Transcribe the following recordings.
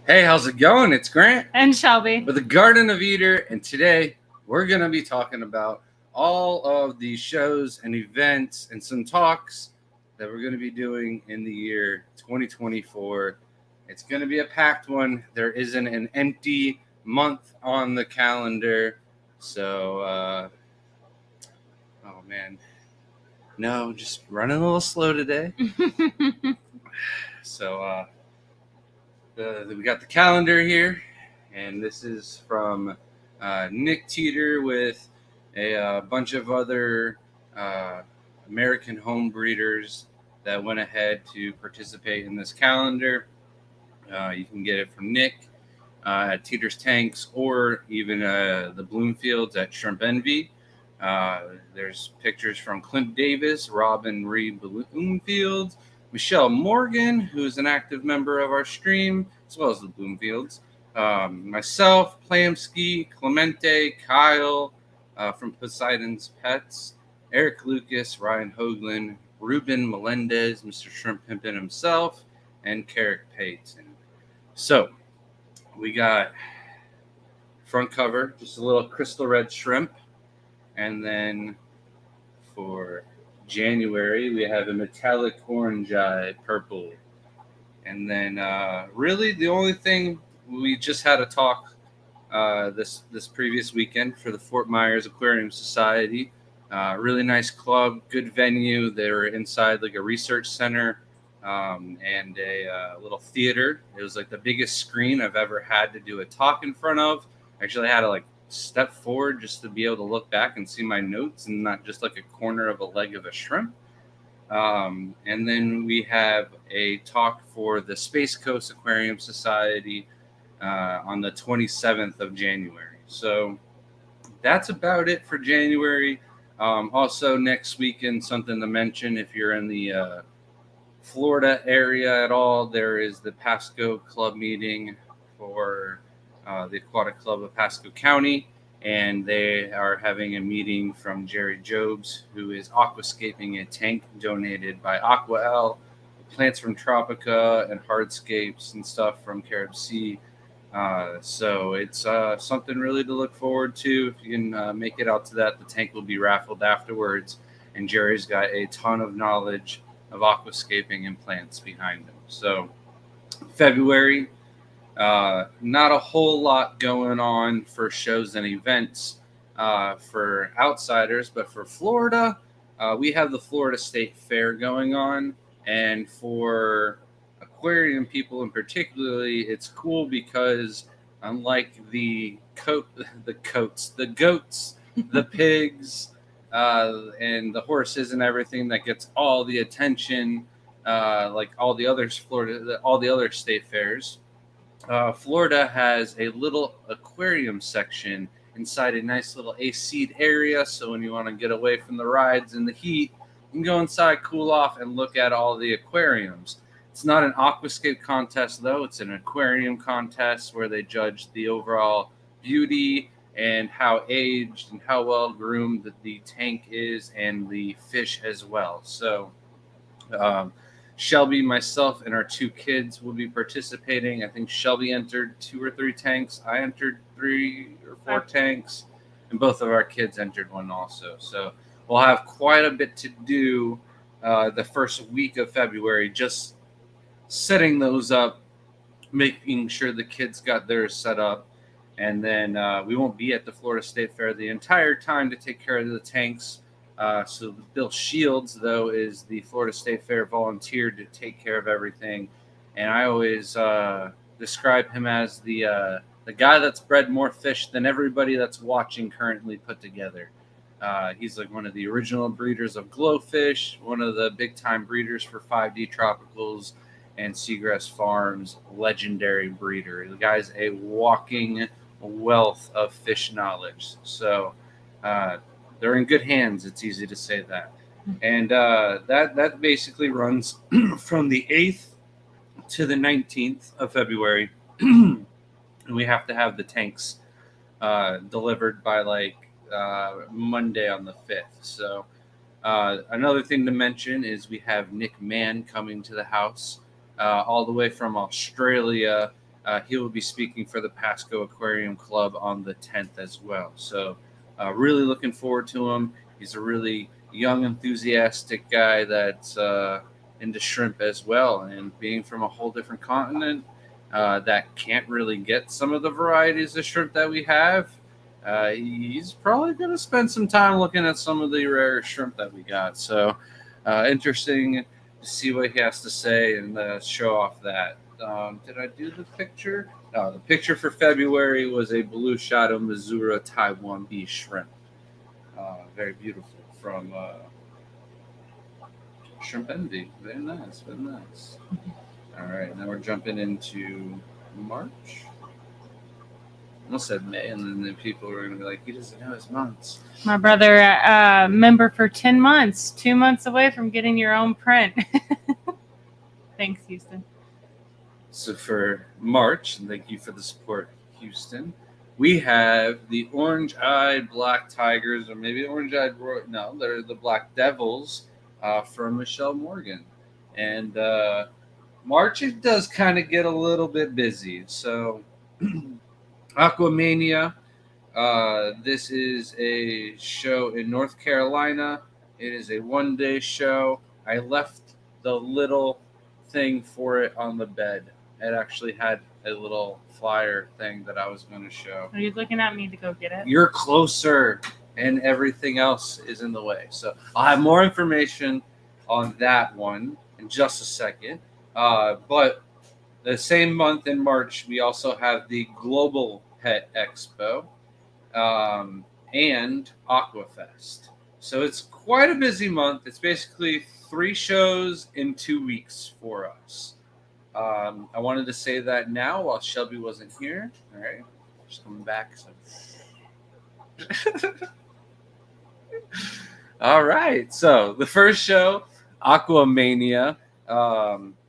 Hey, how's it going? It's Grant And Shelby. with the Garden of Eater, and today we're going to be talking about all of the shows and events and some talks that we're going to be doing in the year 2024. It's going to be a packed one. There isn't an empty month on the calendar. So, oh man, no, just running a little slow today. So, we got the calendar here, and this is from Nick Teeter with a bunch of other uh, American home breeders that went ahead to participate in this calendar. You can get it from Nick at Teeter's Tanks or even the Bloomfields at Shrimp Envy. Uh, there's pictures from Clint Davis, Robin Reed Bloomfield, Michelle Morgan, who's an active member of our stream, as well as the Bloomfields. Myself, Plamski, Clemente, Kyle from Poseidon's Pets, Eric Lucas, Ryan Hoagland, Ruben Melendez, Mr. Shrimp Pimpin himself, and Carrick Payton. So, we got front cover, just a little crystal red shrimp. And then for January, we have a metallic orange eye purple. And then really the only thing we just had a talk this previous weekend for the Fort Myers Aquarium Society. Really nice club, good venue. They were inside like a research center and a little theater. It was like the biggest screen I've ever had to do a talk in front of. Actually, I had to like step forward just to be able to look back and see my notes and not just like a corner of a leg of a shrimp. And then we have a talk for the Space Coast Aquarium Society on the 27th of January. So that's about it for January. Also, next weekend, something to mention if you're in the Florida area at all, there is the Pasco Club meeting for the Aquatic Club of Pasco County. And they are having a meeting from Jerry Jobs, who is aquascaping a tank donated by AquaL, plants from Tropica, and hardscapes and stuff from Carib Sea. So it's something really to look forward to. If you can make it out to that, the tank will be raffled afterwards. And Jerry's got a ton of knowledge of aquascaping and plants behind him. So February, not a whole lot going on for shows and events for outsiders, but for Florida, we have the Florida State Fair going on. And for aquarium people in particularly, it's cool because unlike the goats, the pigs, and the horses and everything that gets all the attention, like all the other state fairs, Florida has a little aquarium section inside a nice little AC area. So when you want to get away from the rides and the heat, you can go inside, cool off, and look at all the aquariums. It's not an aquascape contest, though. It's an aquarium contest where they judge the overall beauty and how aged and how well groomed the tank is and the fish as well. So, um, Shelby, myself, and our two kids will be participating. I think Shelby entered two or three tanks. I entered three or four tanks, and both of our kids entered one also. So we'll have quite a bit to do the first week of February, just setting those up, making sure the kids got theirs set up. And then we won't be at the Florida State Fair the entire time to take care of the tanks. So Bill Shields, though, is the Florida State Fair volunteer to take care of everything, and I always describe him as the guy that's bred more fish than everybody that's watching currently put together. He's like one of the original breeders of Glowfish, one of the big time breeders for 5D Tropicals and Seagrass Farms, legendary breeder. The guy's a walking wealth of fish knowledge. So uh, they're in good hands. It's easy to say that. And that basically runs from the 8th to the 19th of February. And we have to have the tanks delivered by like Monday on the 5th. So another thing to mention is we have Nick Mann coming to the house all the way from Australia he will be speaking for the Pasco Aquarium Club on the 10th as well. So, really looking forward to him. He's a really young, enthusiastic guy that's into shrimp as well. And being from a whole different continent that can't really get some of the varieties of shrimp that we have, he's probably going to spend some time looking at some of the rare shrimp that we got. So, interesting to see what he has to say and show off that. Did I do the picture? No, the picture for February was a blue shadow Missouri Taiwan bee shrimp. Very beautiful from Shrimp Envy. Very nice, very nice. All right, now we're jumping into March. I almost said May, and then people are going to be like, he doesn't know his months. My brother, member for 10 months, 2 months away from getting your own print. Thanks, Houston. So for March, and thank you for the support, Houston, we have the Orange-Eyed Black Tigers, or maybe Orange-Eyed no, they're the Black Devils from Michelle Morgan. And March, it does kind of get a little bit busy. So Aquamania, this is a show in North Carolina. It is a one-day show. I left the little thing for it on the bed. It actually had a little flyer thing that I was going to show. Are you looking at me to go get it? You're closer, and everything else is in the way. So I'll have more information on that one in just a second. But the same month in March, we also have the Global Pet Expo and Aquafest. So it's quite a busy month. It's basically 3 shows in 2 weeks for us. I wanted to say that now while Shelby wasn't here. All right, just coming back. So. All right, so the first show, Aquamania,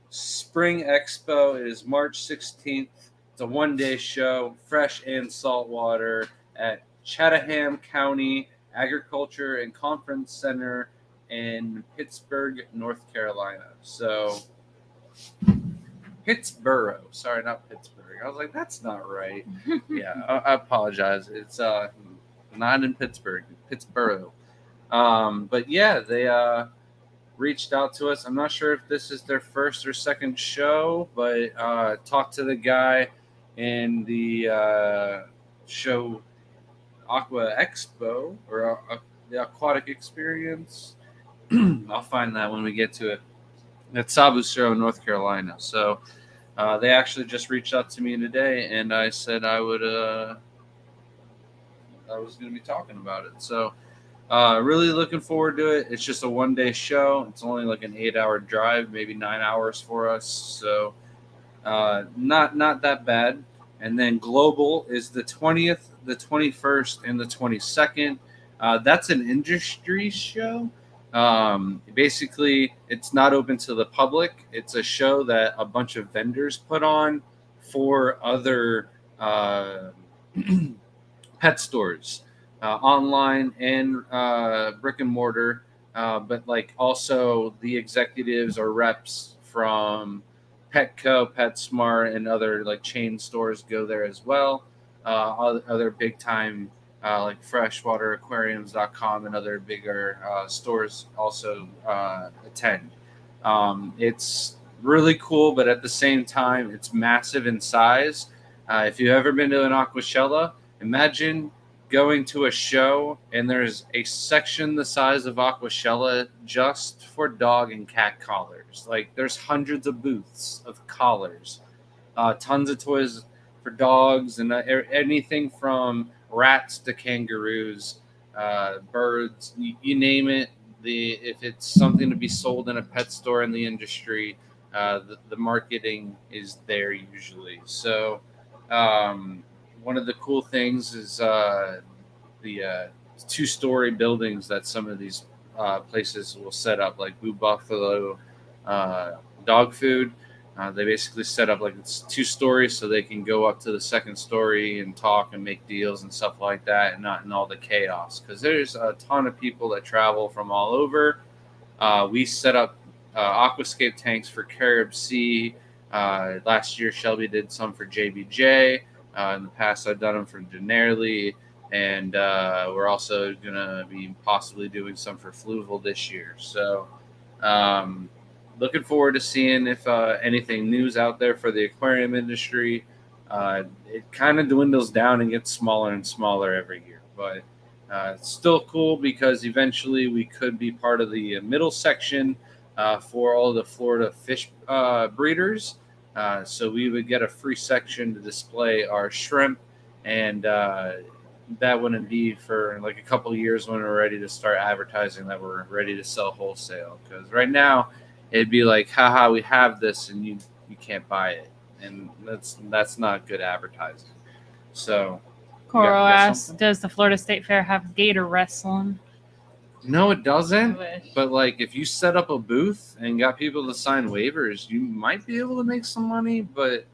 Spring Expo is March 16th. It's a one-day show, fresh and saltwater, at Chatham County Agriculture and Conference Center in Pittsburgh, North Carolina. So Pittsburgh. Sorry, not Pittsburgh. I was like, that's not right. Yeah, I apologize. It's not in Pittsburgh. Pittsburgh. But yeah, they reached out to us. I'm not sure if this is their first or second show, but talked to the guy in the show Aqua Expo or the Aquatic Experience. I'll find that when we get to it. At Sabusero, North Carolina. So they actually just reached out to me today, and I said I would. I was going to be talking about it. So really looking forward to it. It's just a one-day show. It's only like an 8-hour drive, maybe 9 hours for us. So not that bad. And then Global is the 20th, the 21st, and the 22nd. That's an industry show. Basically, it's not open to the public. It's a show that a bunch of vendors put on for other pet stores, online and brick and mortar, but like also the executives or reps from Petco, PetSmart, and other like chain stores go there as well. Other big time like freshwateraquariums.com and other bigger stores also attend. It's really cool, but at the same time, it's massive in size. If you've ever been to an Aquashella, imagine going to a show and there's a section the size of Aquashella just for dog and cat collars. Like there's hundreds of booths of collars, tons of toys for dogs, and anything from rats to kangaroos, birds, you name it. If it's something to be sold in a pet store in the industry, the marketing is there usually. So one of the cool things is the 2-story buildings that some of these places will set up, like Blue Buffalo dog food. They basically set up like it's 2 stories so they can go up to the 2nd story and talk and make deals and stuff like that, and not in all the chaos, because there's a ton of people that travel from all over. We set up aquascape tanks for Carib Sea, Last year, Shelby did some for JBJ. In the past, I've done them for Denerly, and we're also gonna be possibly doing some for Fluval this year. So, looking forward to seeing if anything new's out there for the aquarium industry. It kind of dwindles down and gets smaller and smaller every year, but it's still cool because eventually we could be part of the middle section for all the Florida fish breeders. So we would get a free section to display our shrimp, and that wouldn't be for like a couple years when we're ready to start advertising that we're ready to sell wholesale. Because right now it'd be like, haha, we have this and you can't buy it, and that's not good advertising. So Coro got asks, something? does the Florida State Fair have gator wrestling? no, it I doesn't. wish. But like, if you set up a booth and got people to sign waivers, you might be able to make some money. But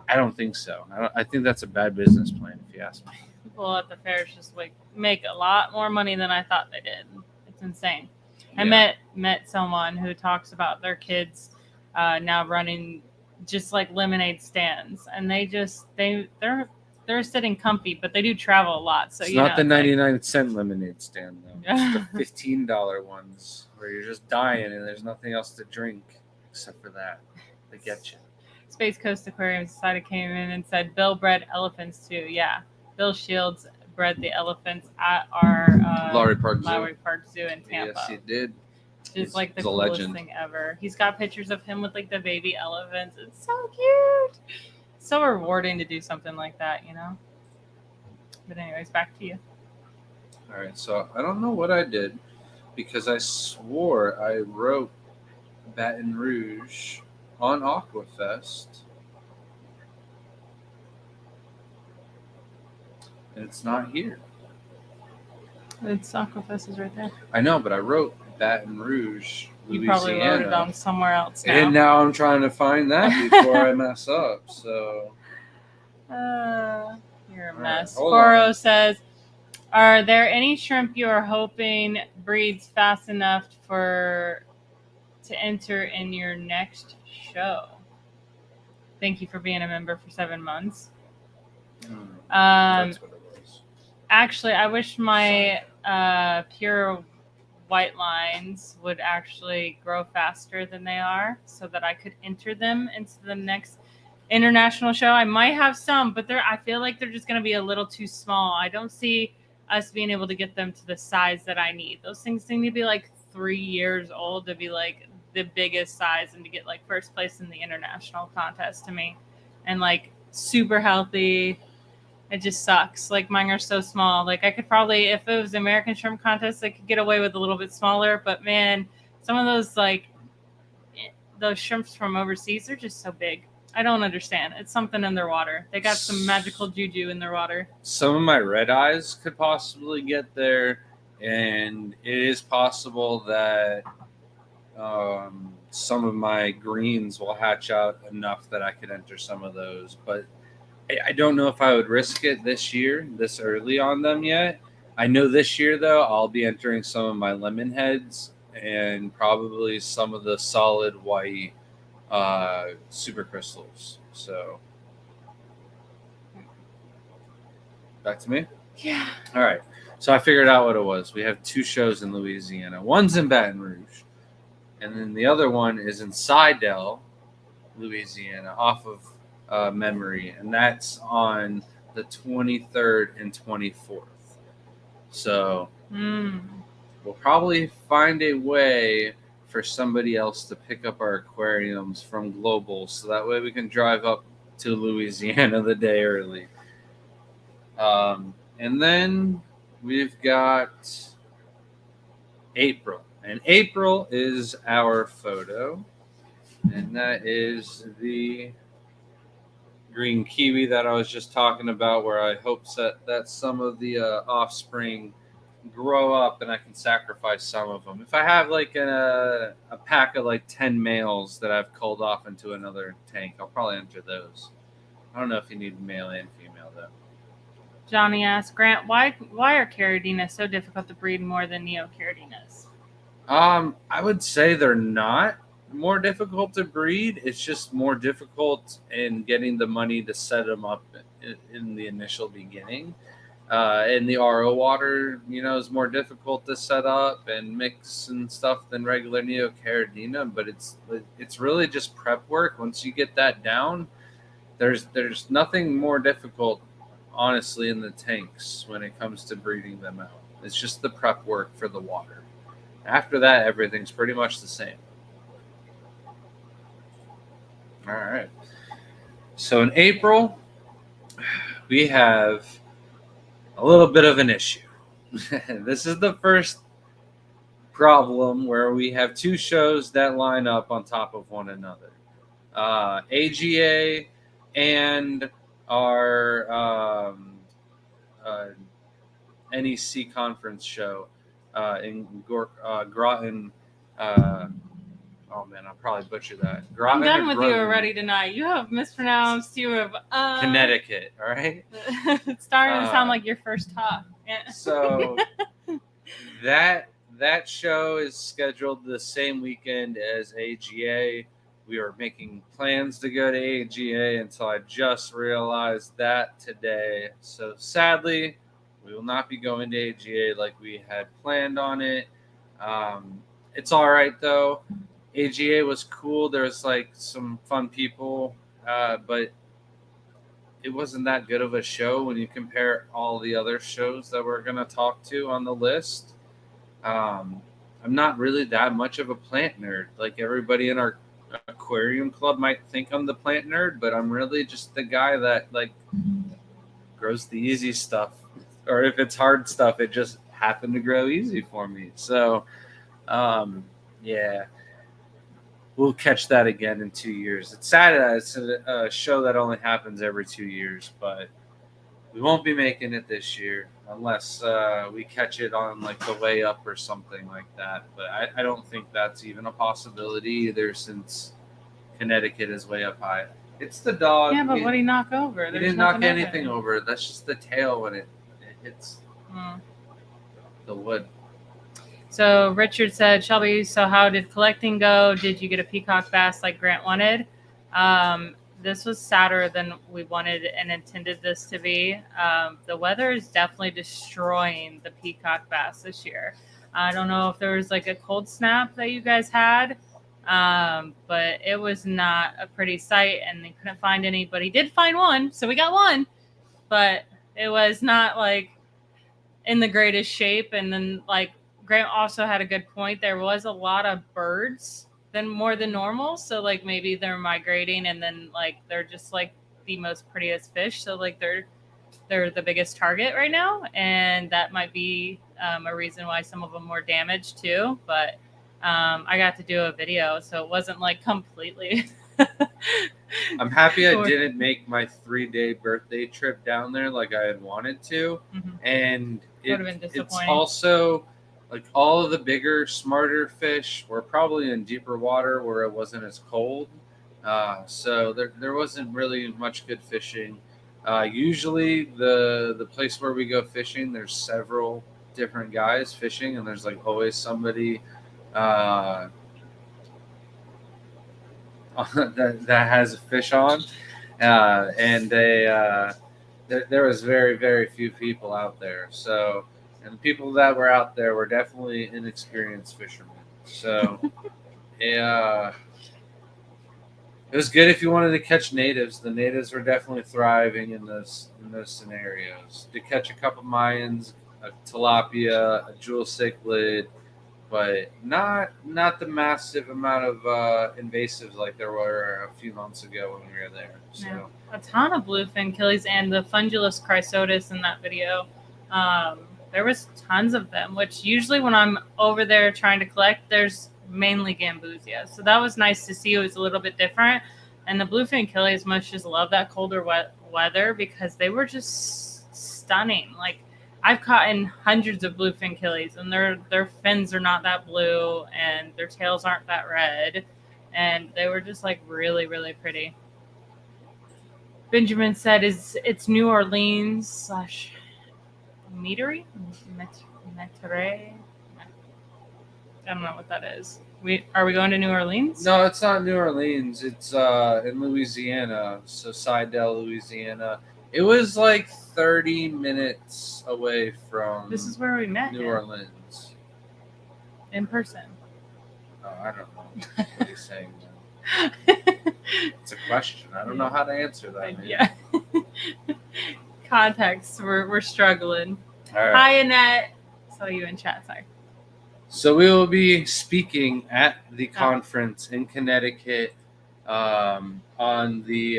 I don't think so. I think that's a bad business plan, if you ask me. People at the fairs just like make a lot more money than I thought they did. It's insane. I Yeah. met someone who talks about their kids now running just like lemonade stands, and they're sitting comfy, but they do travel a lot. So It's you not know, the it's like- 99-cent lemonade stand though. It's the $15 ones where you're just dying and there's nothing else to drink except for that. They get you. Space Coast Aquarium Society came in and said Bill bred elephants too. Yeah, Bill Shields bred the elephants at our Lowry Park Zoo. Lowry Park Zoo in Tampa. Yes, he did. It's like the he's a coolest legend. thing ever. He's got pictures of him with like the baby elephants. It's so cute. So rewarding to do something like that, you know. But anyways, back to you. All right, so I don't know what I did because I swore I wrote Baton Rouge on Aquafest. And it's not here. It's Aquafest is right there. I know, but I wrote Baton Rouge, You Louisiana. probably wrote it on somewhere else now. And now I'm trying to find that before I mess up. So You're a All right, mess. hold Coro on. says, are there any shrimp you are hoping breeds fast enough to enter in your next show? Thank you for being a member for 7 months. that's what it was. Actually, I wish my pure white lines would actually grow faster than they are so that I could enter them into the next international show. I might have some, but I feel like they're just going to be a little too small. I don't see us being able to get them to the size that I need. Those things need to be like 3 years old to be like the biggest size and to get like first place in the international contest to me. And like super healthy. It just sucks. Like mine are so small. Like I could probably, if it was the American Shrimp Contest, I could get away with a little bit smaller. But man, some of those those shrimps from overseas are just so big. I don't understand. It's something in their water. They got some magical juju in their water. Some of my red eyes could possibly get there, and it is possible that some of my greens will hatch out enough that I could enter some of those. But I don't know if I would risk it this year, this early on them yet. I know this year, though, I'll be entering some of my lemon heads and probably some of the solid white super crystals. So back to me. Yeah. All right. So I figured out what it was. We have 2 shows in Louisiana. One's in Baton Rouge, and then the other one is in Sidell, Louisiana, off of Memory, and that's on the 23rd and 24th. So we'll probably find a way for somebody else to pick up our aquariums from Global, so that way we can drive up to Louisiana the day early. And then we've got April, and April is our photo, and that is the green kiwi that I was just talking about, where I hope that some of the offspring grow up and I can sacrifice some of them. If I have like a pack of like 10 males that I've culled off into another tank, I'll probably enter those. I don't know if you need male and female though. Johnny asks, Grant, why are Caradinas so difficult to breed more than Neocaradinas? I would say they're not. more difficult to breed. It's just more difficult in getting the money to set them up in the initial beginning. And the RO water, is more difficult to set up and mix and stuff than regular Neocaridina. But it's really just prep work. Once you get that down, there's nothing more difficult, honestly, in the tanks when it comes to breeding them out. It's just the prep work for the water. After that, everything's pretty much the same. All right. So in April, we have a little bit of an issue. This is the first problem where we have two shows that line up on top of one another. AGA and our NEC conference show in Groton. Oh man, I'll probably butcher that. I'm done with you already tonight. You have mispronounced. You have Connecticut. All right. It's starting to sound like your first talk. Yeah. So that show is scheduled the same weekend as AGA. We were making plans to go to AGA until I just realized that today. So sadly, we will not be going to AGA like we had planned on it. It's all right though. AGA was cool. There was like some fun people, but it wasn't that good of a show when you compare all the other shows that we're going to talk to on the list. I'm not really that much of a plant nerd. Like everybody in our aquarium club might think I'm the plant nerd, but I'm really just the guy that like grows the easy stuff. Or if it's hard stuff, it just happened to grow easy for me. So, yeah. We'll catch that again in 2 years. It's sad that it's a show that only happens every 2 years, but we won't be making it this year unless we catch it on like the way up or something like that. But I don't think that's even a possibility either, since Connecticut is way up high. It's the dog. Yeah, but what did he knock over? He didn't knock anything over. That's just the tail when it hits the wood. So Richard said, Shelby, so how did collecting go? Did you get a peacock bass like Grant wanted? This was sadder than we wanted and intended this to be. The weather is definitely destroying the peacock bass this year. I don't know if there was like a cold snap that you guys had, but it was not a pretty sight, and they couldn't find any. But he did find one, so we got one. But it was not like in the greatest shape. And then like Grant also had a good point. There was a lot of birds more than normal. So like maybe they're migrating, and then like they're just like the most prettiest fish. So like they're the biggest target right now, and that might be a reason why some of them were damaged too. But I got to do a video, so it wasn't like completely. I'm happy I didn't make my 3-day birthday trip down there like I had wanted to. And it's also like all of the bigger, smarter fish were probably in deeper water where it wasn't as cold. So there wasn't really much good fishing. Usually the place where we go fishing, there's several different guys fishing, and there's like always somebody that has a fish on, and there was very, very few people out there. So, and the people that were out there were definitely inexperienced fishermen. So, yeah, it was good if you wanted to catch natives. The natives were definitely thriving in those scenarios. To catch a couple Mayans, a tilapia, a jewel cichlid, but not the massive amount of invasives like there were a few months ago when we were there. So yeah. A ton of bluefin killies and the Fundulus chrysotis in that video. There was tons of them, which usually when I'm over there trying to collect, there's mainly Gambusia. So that was nice to see. It was a little bit different. And the bluefin killies must just love that colder weather because they were just stunning. Like, I've caught in hundreds of bluefin killies, and their fins are not that blue, and their tails aren't that red, and they were just like really, really pretty. Benjamin said, "It's New Orleans / Metery, Meteray." I don't know what that is. Are we going to New Orleans? No, it's not New Orleans. It's in Louisiana, so Sidell, Louisiana. It was like 30 minutes away from This is where we met New him, Orleans. in person. Oh, I don't know what he's saying. It's a question. I don't know how to answer that. Man. Yeah. Context. We're struggling. All right. Hi, Annette. Saw you in chat. Sorry. So we will be speaking at the conference in Connecticut on the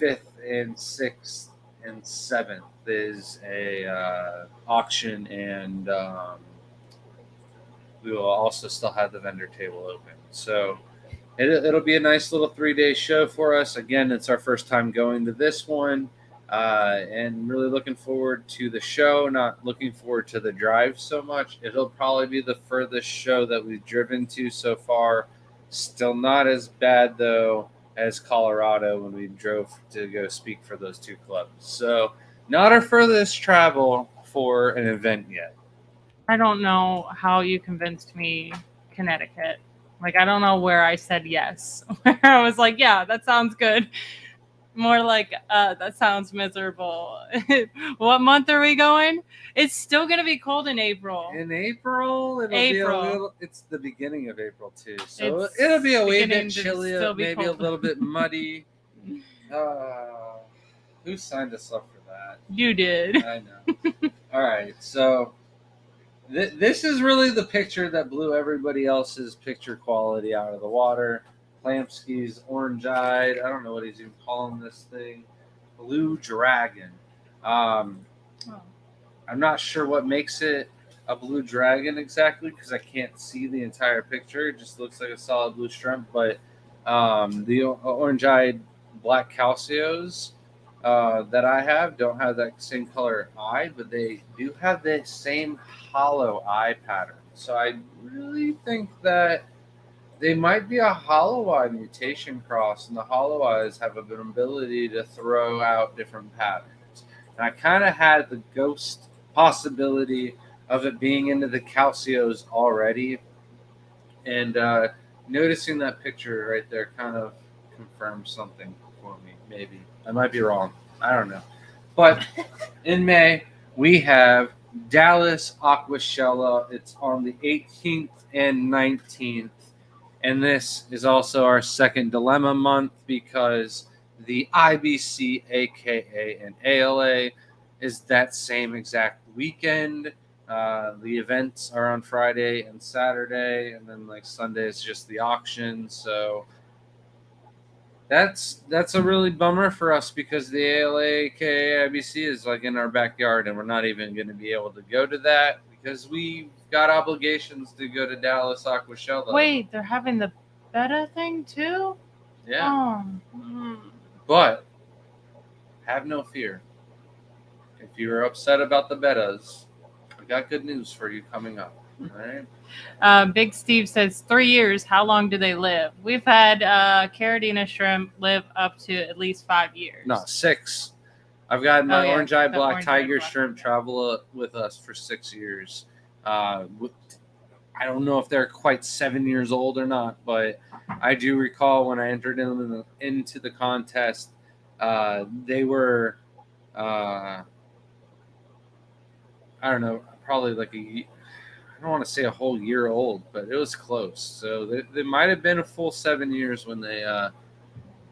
5th and 6th and 7th is a auction, and we will also still have the vendor table open. So it'll be a nice little 3-day show for us. Again, it's our first time going to this one. And really looking forward to the show, not looking forward to the drive so much. It'll probably be the furthest show that we've driven to so far. Still not as bad, though, as Colorado when we drove to go speak for those two clubs. So not our furthest travel for an event yet. I don't know how you convinced me Connecticut. Like, I don't know where I said yes. Where I was like, yeah, that sounds good. More like, that sounds miserable. What month are we going? It's still going to be cold in April. In April, it'll be a little. It's the beginning of April too, so It's it'll be a wee beginning bit to chilly, still be maybe cold. a little bit muddy. Who signed us up for that? You did. I know. All right, so this is really the picture that blew everybody else's picture quality out of the water. Plamsky's orange-eyed. I don't know what he's even calling this thing. Blue Dragon. I'm not sure what makes it a blue dragon exactly because I can't see the entire picture. It just looks like a solid blue shrimp. But the orange-eyed black calcios that I have don't have that same color eye, but they do have the same hollow eye pattern. So I really think that they might be a hollow eye mutation cross, and the hollow eyes have an ability to throw out different patterns. And I kind of had the ghost possibility of it being into the calcios already, and noticing that picture right there kind of confirms something for me. Maybe I might be wrong. I don't know. But in May we have Dallas Aquashella. It's on the 18th and 19th. And this is also our second dilemma month because the IBC, AKA, and ALA is that same exact weekend. The events are on Friday and Saturday, and then like Sunday is just the auction. So that's a really bummer for us because the ALA, AKA, IBC is like in our backyard, and we're not even going to be able to go to that because we got obligations to go to Dallas Aquashella. Wait, they're having the beta thing too? Yeah. Oh. But have no fear. If you're upset about the betas, we got good news for you coming up. All right. Big Steve says 3 years. How long do they live? We've had Caradina shrimp live up to at least 5 years. No, 6. I've got my orange-eye black orange-eye tiger black shrimp travel with us for 6 years. I don't know if they're quite 7 years old or not, but I do recall when I entered into the contest, they were, I don't know, probably like I don't want to say a whole year old, but it was close. So they might have been a full 7 years when they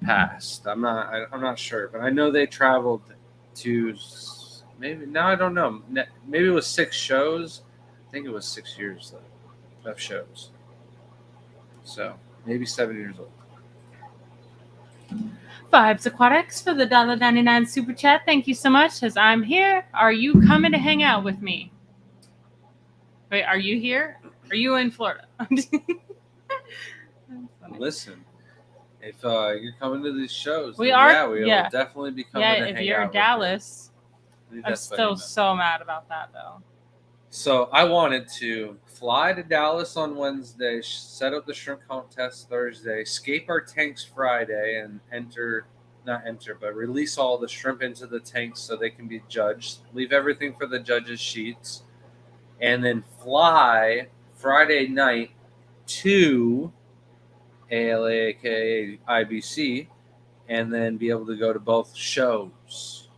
passed. I'm not sure, but I know they traveled to maybe now I don't know. Maybe it was 6 shows. I think it was 6 years though of shows. So maybe 7 years old. Vibes Aquatics for the $1.99 super chat. Thank you so much. Says I'm here. Are you coming to hang out with me? Wait, are you here? Are you in Florida? Listen, if you're coming to these shows, we then are. Yeah, we will definitely be coming. Yeah, to if hang you're out in Dallas, with you. I'm still so mad about that though. So I wanted to fly to Dallas on Wednesday, set up the shrimp contest Thursday, scape our tanks Friday, and release all the shrimp into the tanks so they can be judged. Leave everything for the judges' sheets, and then fly Friday night to ALA, aka IBC, and then be able to go to both shows.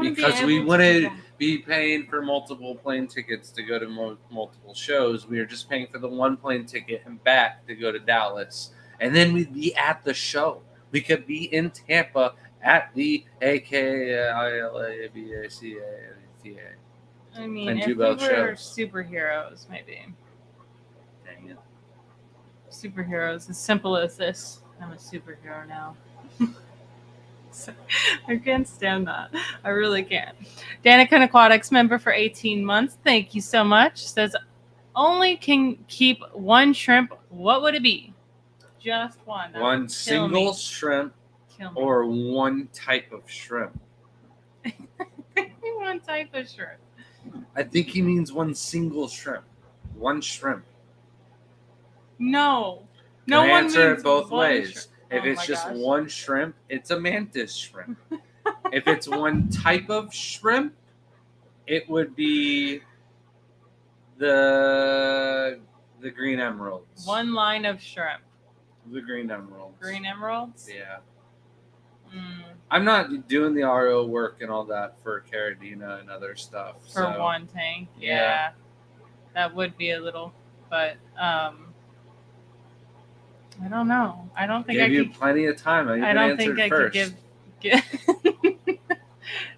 Because we wouldn't be paying for multiple plane tickets to go to multiple shows. We were just paying for the one plane ticket and back to go to Dallas. And then we'd be at the show. We could be in Tampa at the AKILABACA. I mean, and if do we both were shows. superheroes, maybe. Dang it. Superheroes, as simple as this. I'm a superhero now. So, I can't stand that. I really can't. Danican Aquatics member for 18 months. Thank you so much. Says only can keep one shrimp. What would it be? Just one. That would One kill single me. shrimp Kill me. or one type of shrimp. One type of shrimp. I think he means one single shrimp. One shrimp. No. You No can one answer means it both one ways. shrimp. If Oh it's my just gosh. one shrimp, it's a mantis shrimp. If it's one type of shrimp, it would be the green emeralds. One line of shrimp. The green emeralds. Green emeralds? Yeah. Mm, I'm not doing the RO work and all that for Caradina and other stuff. for so. one tank. yeah. Yeah. That would be a little, but I don't know. I don't think Give I you could. plenty of time. I I even don't think answered I first. could give.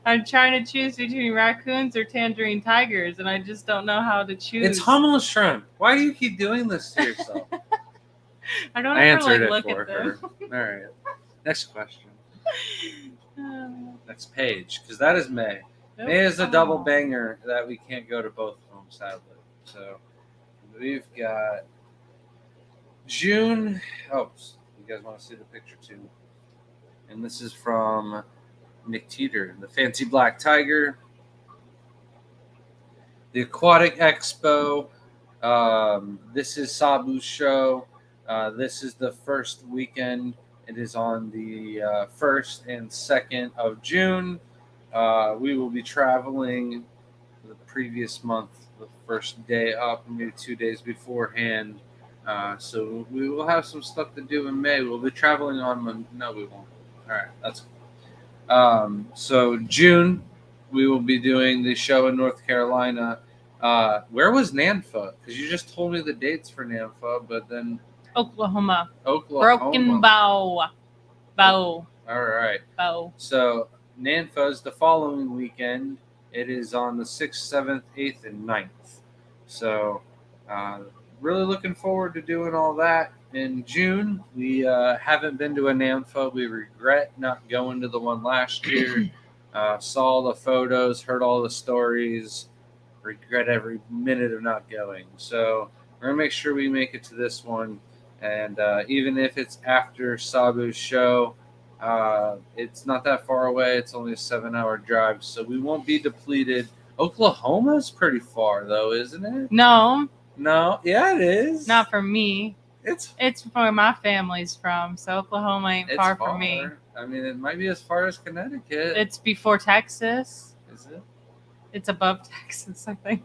I'm trying to choose between raccoons or tangerine tigers, and I just don't know how to choose. It's humble shrimp. Why do you keep doing this to yourself? I don't I ever answered it look for at her. them. All right. Next question. Next page, because that is May. May is a double banger that we can't go to both of them, sadly. So we've got June. Oh, you guys want to see the picture too? And this is from Nick Teeter, the Fancy Black Tiger, the Aquatic Expo. This is Sabu's show. This is the first weekend. It is on the 1st and 2nd of June. We will be traveling the previous month, the first day up, maybe 2 days beforehand. So we will have some stuff to do in May. We'll be traveling on. No, we won't. All right, that's cool. So June, we will be doing the show in North Carolina. Where was NANFA? Because you just told me the dates for NANFA, but then Oklahoma. Oklahoma. Broken Bow. Bow. All right. Bow. So NANFA is the following weekend. It is on the 6th, 7th, 8th, and 9th. So really looking forward to doing all that. In June, we haven't been to a NANFA. We regret not going to the one last year. Saw the photos, heard all the stories. Regret every minute of not going. So we're going to make sure we make it to this one. And even if it's after Sabu's show, it's not that far away. It's only a 7-hour drive. So we won't be depleted. Oklahoma's pretty far, though, isn't it? No, No? Yeah, it is. not for me. It's It's where my family's from, so Oklahoma ain't It's far from me. I mean, it might be as far as Connecticut. It's before Texas. Is it? It's above Texas, I think.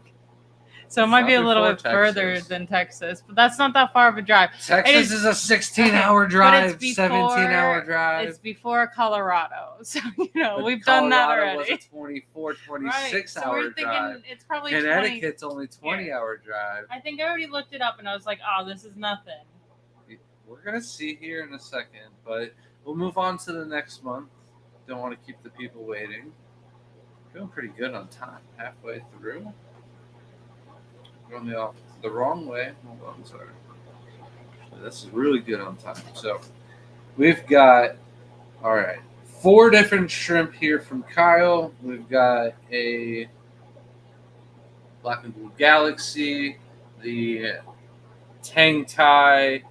So it It's might not be a little before bit further Texas. than Texas, but that's not that far of a drive. Texas is a 16-hour drive, but it's before- 17-hour drive. It's before Colorado, so But we've done that Colorado already. was a 24, Right, 26 so hour we're thinking drive. it's probably 20. Connecticut's only 20-hour drive. I think I already looked it up, and I was like, "Oh, this is nothing." We're gonna see here in a second, but we'll move on to the next month. Don't want to keep the people waiting. Doing pretty good on time. Halfway through. Going the wrong way. Hold on, sorry. This is really good on time. So we've got 4 different shrimp here from Kyle. We've got a Black and Blue Galaxy, the Tang Tai,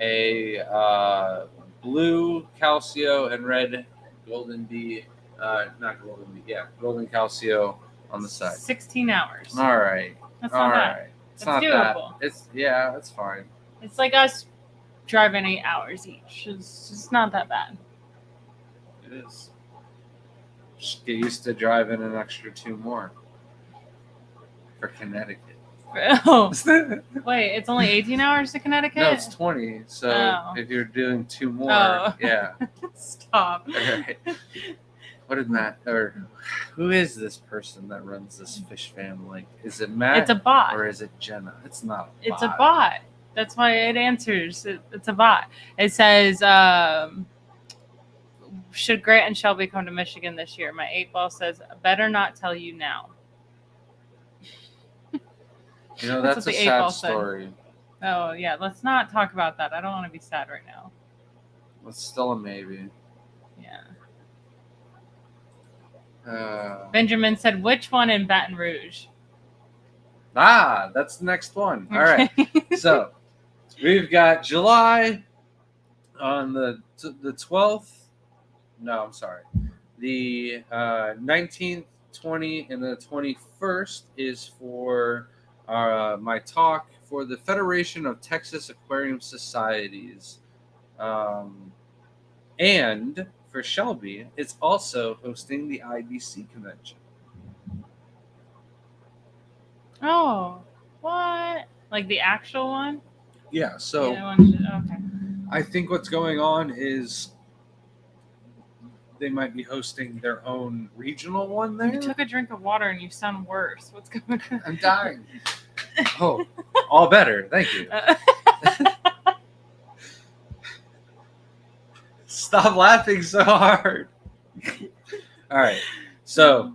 a blue Calcio, and red Golden Bee. Not Golden Bee, yeah, Golden Calcio on the side. 16 hours. All right. That's All not bad. right. It's That's not doable. that. It's fine. It's like us driving 8 hours each. It's just not that bad. It is. Just get used to driving an extra 2 more. for Connecticut. Oh, wait, it's only 18 hours to Connecticut? No, it's 20. So Oh. if you're doing 2 more, Oh. yeah. Stop. All right. What did Matt, or who is this person that runs this fish family? Is it Matt? It's a bot. Or is it Jenna? It's not a bot. It's a bot. That's why it answers. It's a bot. It says, should Grant and Shelby come to Michigan this year? My 8-ball says, better not tell you now. You know, That's that's what a the sad 8-ball said. story. Oh, yeah. Let's not talk about that. I don't want to be sad right now. It's still a maybe. Yeah. Benjamin said, which one in Baton Rouge? That's the next one. All right. So we've got July on the 12th. No, I'm sorry. The 19th, 20th, and the 21st is for my talk for the Federation of Texas Aquarium Societies. And for Shelby, it's also hosting the IBC convention. Oh, what? Like the actual one? Yeah, so okay. I think what's going on is they might be hosting their own regional one there. You took a drink of water and you sound worse. What's going on? I'm dying. Oh, all better. Thank you. Stop laughing so hard. All right. So,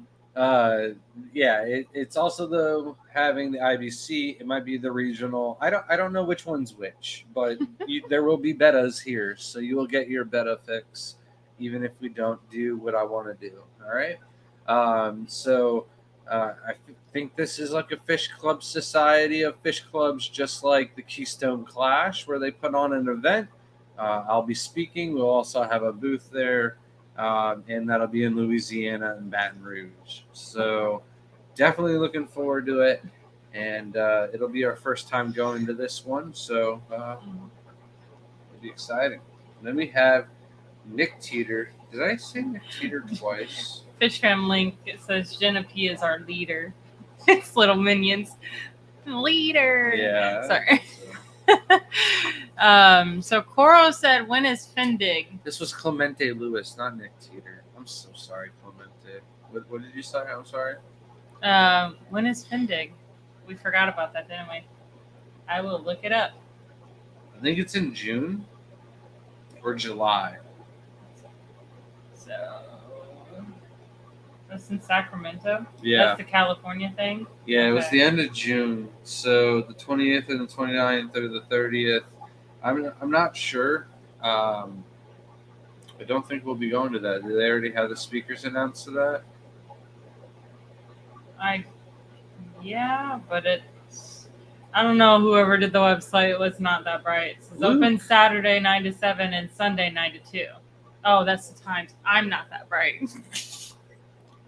it's also having the IBC. It might be the regional. I don't know which one's which, but there will be betas here, so you will get your beta fix, even if we don't do what I want to do. All right. I think this is like a fish club society of fish clubs, just like the Keystone Clash, where they put on an event. I'll be speaking. We'll also have a booth there, and that'll be in Louisiana and Baton Rouge. So definitely looking forward to it, and it'll be our first time going to this one. So it'll be exciting. And then we have Nick Teeter. Did I say Nick Teeter twice? Fish Fam link. It says Jenna P is our leader. It's little minions. Leader. Yeah. Sorry. So Coro said, when is Findig? This was Clemente Lewis, not Nick Teeter. I'm so sorry, Clemente. What did you say? I'm sorry. When is Findig? We forgot about that, didn't we? I will look it up. I think it's in June or July. So that's in Sacramento. Yeah. That's the California thing. Yeah, it was the end of June. So the 20th and the 29th or the 30th. I'm not sure. I don't think we'll be going to that. Do they already have the speakers announced to that? Yeah, but I don't know. Whoever did the website was not that bright. It's open Saturday 9 to 7 and Sunday 9 to 2. Oh, that's the times. I'm not that bright.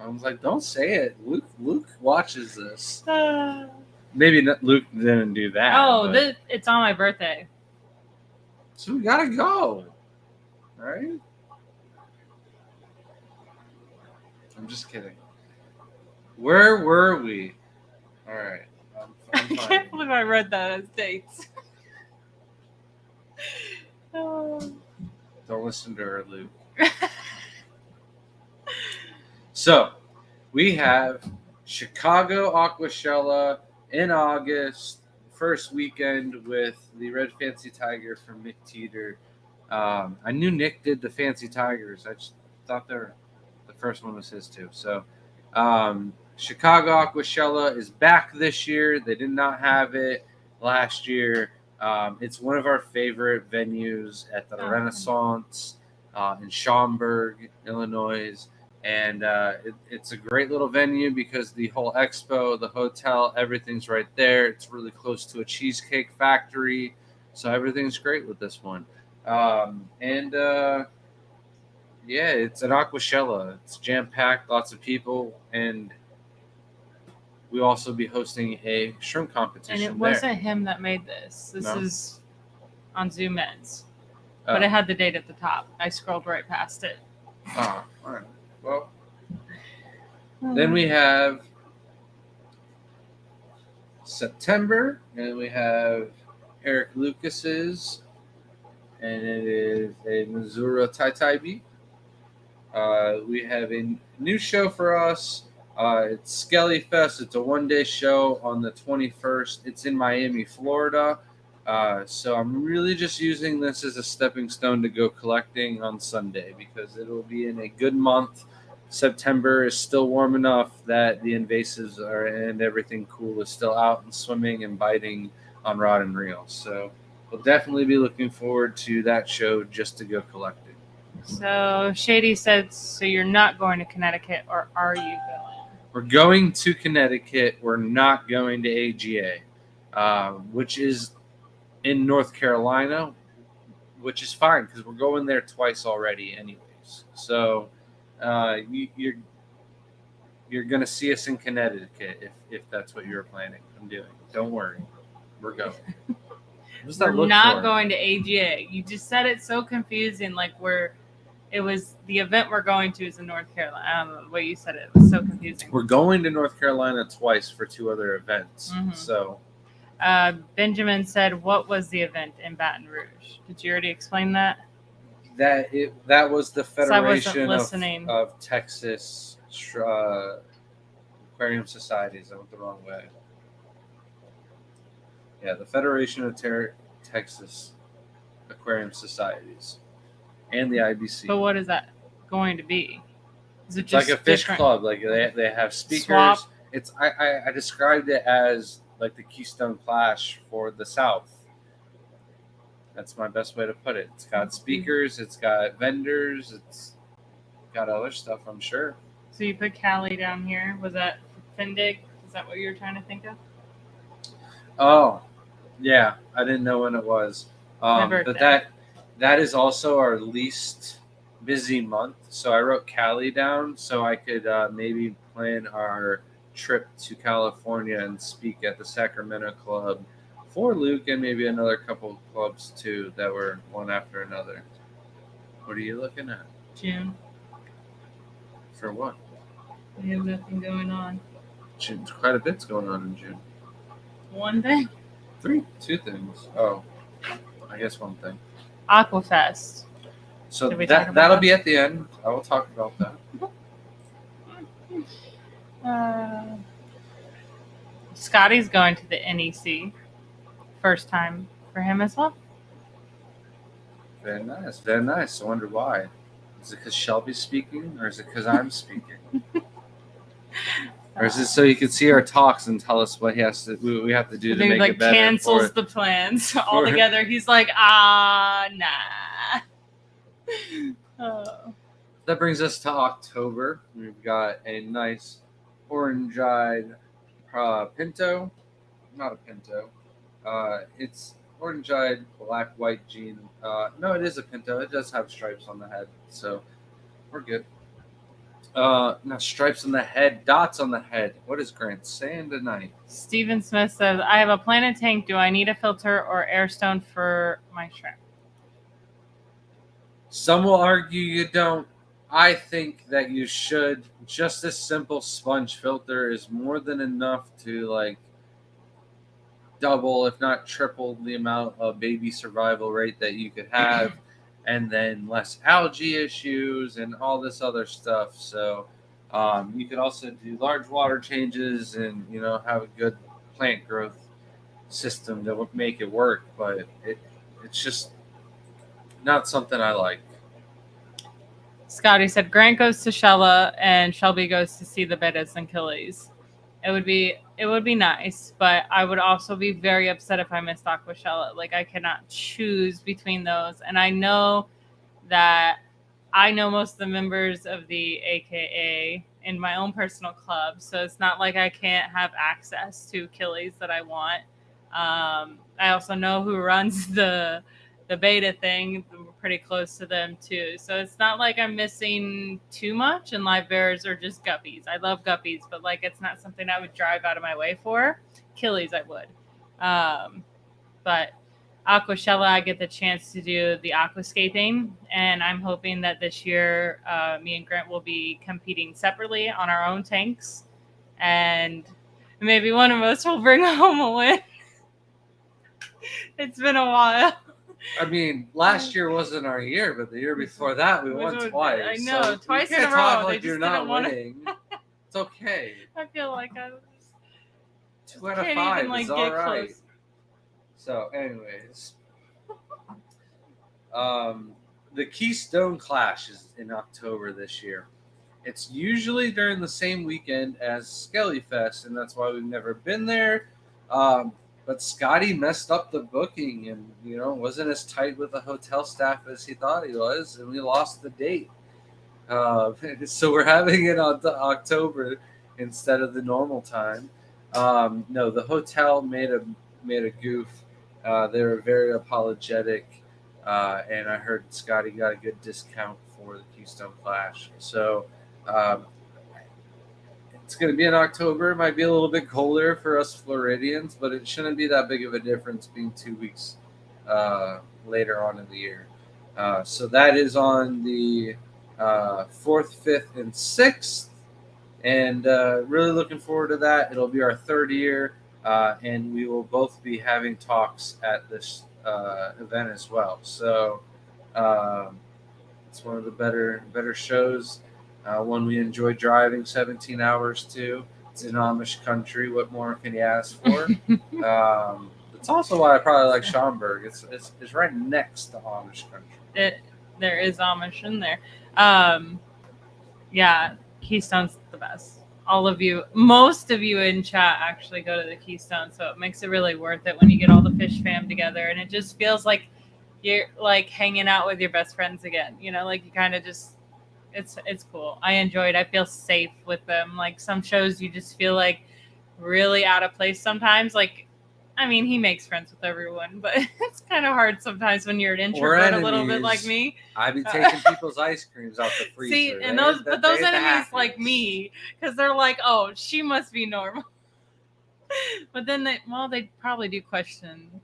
I was like, don't say it. Luke watches this. Maybe Luke didn't do that. Oh, it's on my birthday. So we gotta go. All right. I'm just kidding. Where were we? All right. I can't believe I read that as dates. Don't listen to her, Luke. So, we have Chicago Aquashella in August, first weekend with the Red Fancy Tiger from Nick Teeter. I knew Nick did the Fancy Tigers. I just thought the first one was his too. So, Chicago Aquashella is back this year. They did not have it last year. It's one of our favorite venues at the Renaissance in Schaumburg, Illinois. And it's a great little venue because the whole expo, the hotel, everything's right there. It's really close to a cheesecake factory. So everything's great with this one. It's an Aquashella. It's jam-packed, lots of people. And we'll also be hosting a shrimp competition. And it wasn't him that made this. This is on Zoom Ends. But it had the date at the top. I scrolled right past it. Oh, all right. Well, then we have September, and we have Eric Lucas's, and it is a Missouri Taitaibi. We have a new show for us. It's Skelly Fest. It's a one-day show on the 21st. It's in Miami, Florida. So I'm really just using this as a stepping stone to go collecting on Sunday because it'll be in a good month. September is still warm enough that the invasives are and everything cool is still out and swimming and biting on rod and reel. So we'll definitely be looking forward to that show just to go collecting. So Shady said, so you're not going to Connecticut, or are you going? We're going to Connecticut. We're not going to AGA, which is in North Carolina, which is fine because we're going there twice already, anyways. So you're going to see us in Connecticut if that's what you're planning on doing. Don't worry, we're going. What does that We're look not for? going to AGA. You just said it so confusing, like it was the event we're going to is in North Carolina. I don't know the way you said it. It was so confusing. We're going to North Carolina twice for 2 other events. Mhm. So Benjamin said, what was the event in Baton Rouge? Did you already explain that? that was the So I wasn't Federation listening. of Texas Aquarium Societies. I went the wrong way. Yeah, the Federation of Texas Aquarium Societies and the IBC. But what is that going to be? Is it It's just like a fish different? club. Like they have speakers. Swap. It's I described it as like the Keystone Clash for the South. That's my best way to put it. It's got speakers. It's got vendors. It's got other stuff. I'm sure. So you put Cali down here. Was that Findig? Is that what you were trying to think of? Oh, yeah. I didn't know when it was. My But birthday. that is also our least busy month. So I wrote Cali down so I could maybe plan our trip to California and speak at the Sacramento Club for Luke and maybe another couple clubs too that were one after another. What are you looking at? June. For what? We have nothing going on. June, quite a bit's going on in June. One thing? 2 things. Oh, I guess one thing. Aquafest. So Did we talk about that'll that? be at the end. I will talk about that. Scotty's going to the NEC. First time for him as well. Very nice. Very nice. I wonder why. Is it because Shelby's speaking, or is it because I'm speaking? Or is it so you can see our talks and tell us what we have to do to He make like it better? cancels the plans altogether. He's like, nah. Oh. That brings us to October. We've got a nice orange-eyed Pinto. Not a Pinto. It's orange-eyed black-white jean. No, it is a Pinto. It does have stripes on the head, so we're good. Not stripes on the head, dots on the head. What is Grant saying tonight? Steven Smith says, I have a planted tank. Do I need a filter or air stone for my shrimp? Some will argue you don't. I think that you should. Just this simple sponge filter is more than enough to like double, if not triple, the amount of baby survival rate that you could have, and then less algae issues and all this other stuff. So you could also do large water changes and have a good plant growth system that would make it work. But it's just not something I like. Scotty said, Grant goes to Shella and Shelby goes to see the Bettas and Achilles. It would be nice, but I would also be very upset if I missed Aquashella. Like, I cannot choose between those. And I know that I know most of the members of the AKA in my own personal club, so it's not like I can't have access to Achilles that I want. I also know who runs the beta thing. We're pretty close to them too, so it's not like I'm missing too much. And live bears are just guppies. I love guppies, but like it's not something I would drive out of my way for. Achilles I would, but Aquashella I get the chance to do the aquascaping, and I'm hoping that this year me and Grant will be competing separately on our own tanks and Maybe one of us will bring home a win. It's been a while. I mean, last year wasn't our year, but the year before that we won twice. I know, so twice you in a can't talk row. like They you're just not didn't wanna- winning. It's okay. I feel like I was 2 out of can't 5 even like is get all right. close. So, anyways, the Keystone Clash is in October this year. It's usually during the same weekend as Skelly Fest, and that's why we've never been there. But Scotty messed up the booking and, wasn't as tight with the hotel staff as he thought he was, and we lost the date. So we're having it on October instead of the normal time. No, the hotel made a goof. They were very apologetic, and I heard Scotty got a good discount for the Keystone Clash. So it's going to be in October. It might be a little bit colder for us Floridians, but it shouldn't be that big of a difference being 2 weeks later on in the year. So that is on the 4th, 5th, and 6th. And really looking forward to that. It'll be our 3rd year, and we will both be having talks at this event as well. So it's one of the better shows. One we enjoy driving 17 hours to. It's in Amish country. What more can you ask for? It's also why I probably like Schaumburg. It's right next to Amish country. There is Amish in there. Yeah, Keystone's the best. All of you, most of you in chat actually go to the Keystone, so it makes it really worth it when you get all the fish fam together, and it just feels like you're like hanging out with your best friends again. Like you kind of just, it's cool. I enjoy it. I feel safe with them. Like some shows, you just feel like really out of place sometimes. Like, I mean, he makes friends with everyone, but it's kind of hard sometimes when you're an introvert a little bit like me. I be taking people's ice creams out the freezer. See, and those enemies like me, because they're like, oh, she must be normal. But then they probably do question.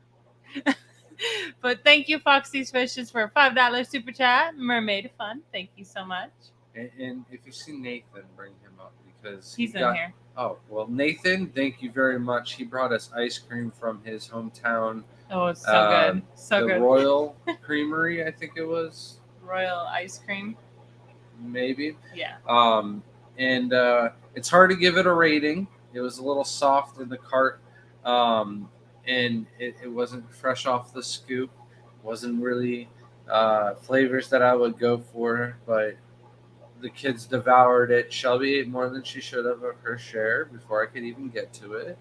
But thank you, Foxy's Fishes, for a $5 super chat. Mermaid Fun, thank you so much. And if you see Nathan, bring him up because he's in here. Oh, well, Nathan, thank you very much. He brought us ice cream from his hometown. Oh, it's so good. So the good. Royal Creamery, I think it was. Royal Ice Cream. Maybe. Yeah. And it's hard to give it a rating. It was a little soft in the cart. And it wasn't fresh off the scoop. Wasn't really flavors that I would go for, but the kids devoured it. Shelby ate more than she should have of her share before I could even get to it.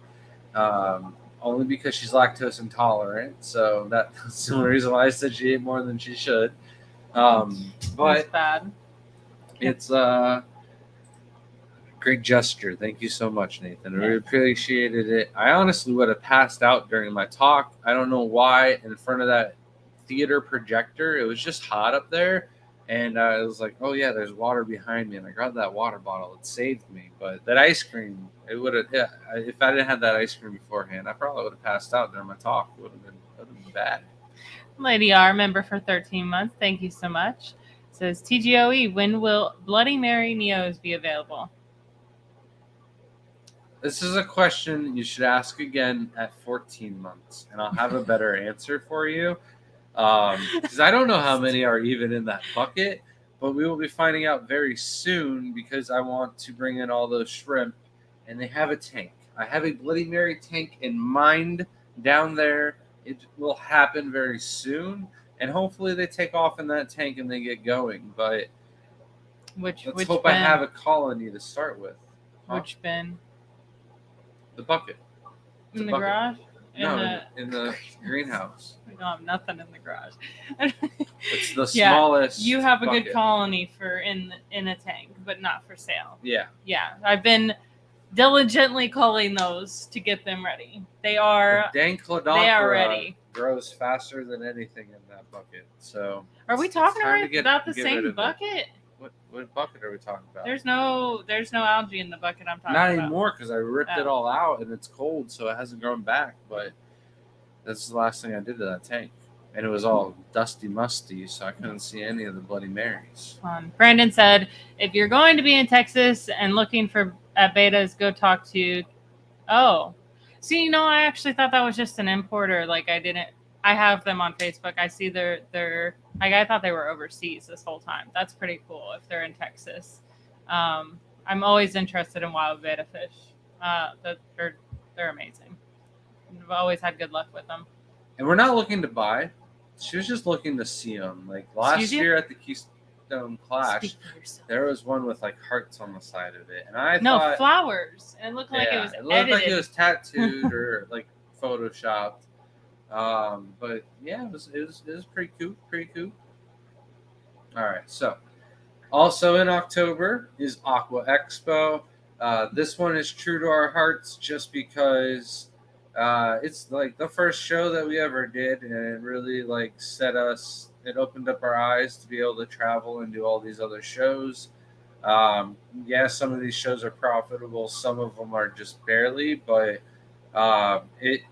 Only because she's lactose intolerant. So that's the only reason why I said she ate more than she should. But that's bad. It's a great gesture. Thank you so much, Nathan. I really appreciated it. I honestly would have passed out during my talk. I don't know why. In front of that theater projector, it was just hot up there. And I was like, oh, yeah, there's water behind me. And I grabbed that water bottle. It saved me. But that ice cream, it would have, if I didn't have that ice cream beforehand, I probably would have passed out during my talk. It would have been bad. Lady R, member for 13 months. Thank you so much. Says, TGOE, when will Bloody Mary Neos be available? This is a question you should ask again at 14 months. And I'll have a better answer for you. Because I don't know how many are even in that bucket, but we will be finding out very soon because I want to bring in all those shrimp, and they have a tank. I have a Bloody Mary tank in mind down there. It will happen very soon, and hopefully they take off in that tank and they get going. But let's hope bin? I have a colony to start with. Huh? Which bin? The bucket. In the garage? In the greenhouse. We don't have nothing in the garage. It's the smallest. You have a good colony for in a tank, but not for sale. Yeah. Yeah, I've been diligently culling those to get them ready. They are. The Danklodophora ready. Grows faster than anything in that bucket. So. Are we talking about the same bucket? What bucket are we talking about? There's no algae in the bucket I'm talking about. Not anymore because I ripped it all out and it's cold, so it hasn't grown back. But that's the last thing I did to that tank, and it was all dusty, musty, so I couldn't see any of the Bloody Marys. Fun. Brandon said, if you're going to be in Texas and looking at betas, go talk to Oh, see, I actually thought that was just an importer. Like I have them on Facebook. I see their like I thought they were overseas this whole time. That's pretty cool if they're in Texas. I'm always interested in wild betta fish. They're amazing. I've always had good luck with them. And we're not looking to buy. She was just looking to see them. Like last Excuse you? year at the Keystone Clash, Speak for yourself. there was one with like hearts on the side of it, and I No thought, flowers. It looked like it was it looked edited. like it was tattooed or like photoshopped. But yeah, it was pretty cool. Pretty cool. All right, so also in October is Aqua Expo. This one is true to our hearts just because it's like the first show that we ever did, and it really like it opened up our eyes to be able to travel and do all these other shows. Yeah, some of these shows are profitable, some of them are just barely, but it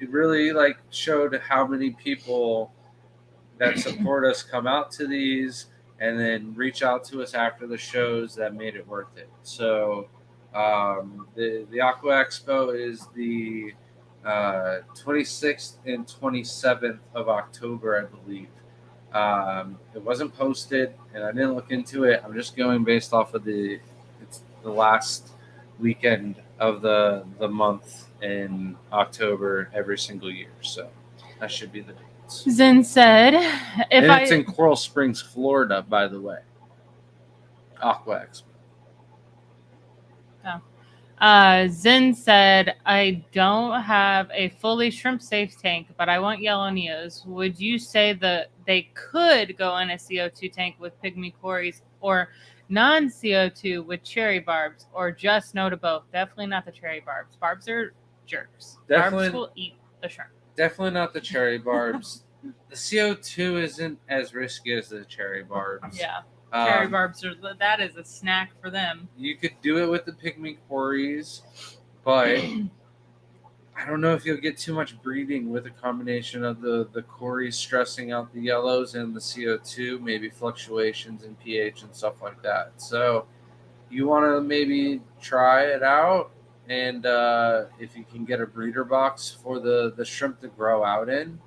really like showed how many people that support us come out to these and then reach out to us after the shows that made it worth it. So the Aqua Expo is the 26th and 27th of October, I believe. It wasn't posted, and I didn't look into it. I'm just going based off of it's the last weekend of the month in October every single year. So that should be the dates. Zen said, "If And I it's in Coral Springs, Florida, by the way. Aqua Expo. Zen said, I don't have a fully shrimp safe tank, but I want yellow neos. Would you say that they could go in a CO2 tank with pygmy quarries or non-CO2 with cherry barbs, or just no to both? Definitely not the cherry barbs. Barbs are jerks. Definitely- Barbs will eat the shrimp. Definitely not the cherry barbs. The CO2 isn't as risky as the cherry barbs. Yeah. Cherry Um, barbs that is a snack for them. You could do it with the pygmy quarries, but I don't know if you'll get too much breeding with a combination of the quarries stressing out the yellows and the CO2, maybe fluctuations in pH and stuff like that. So you want to maybe try it out, and if you can get a breeder box for the shrimp to grow out in,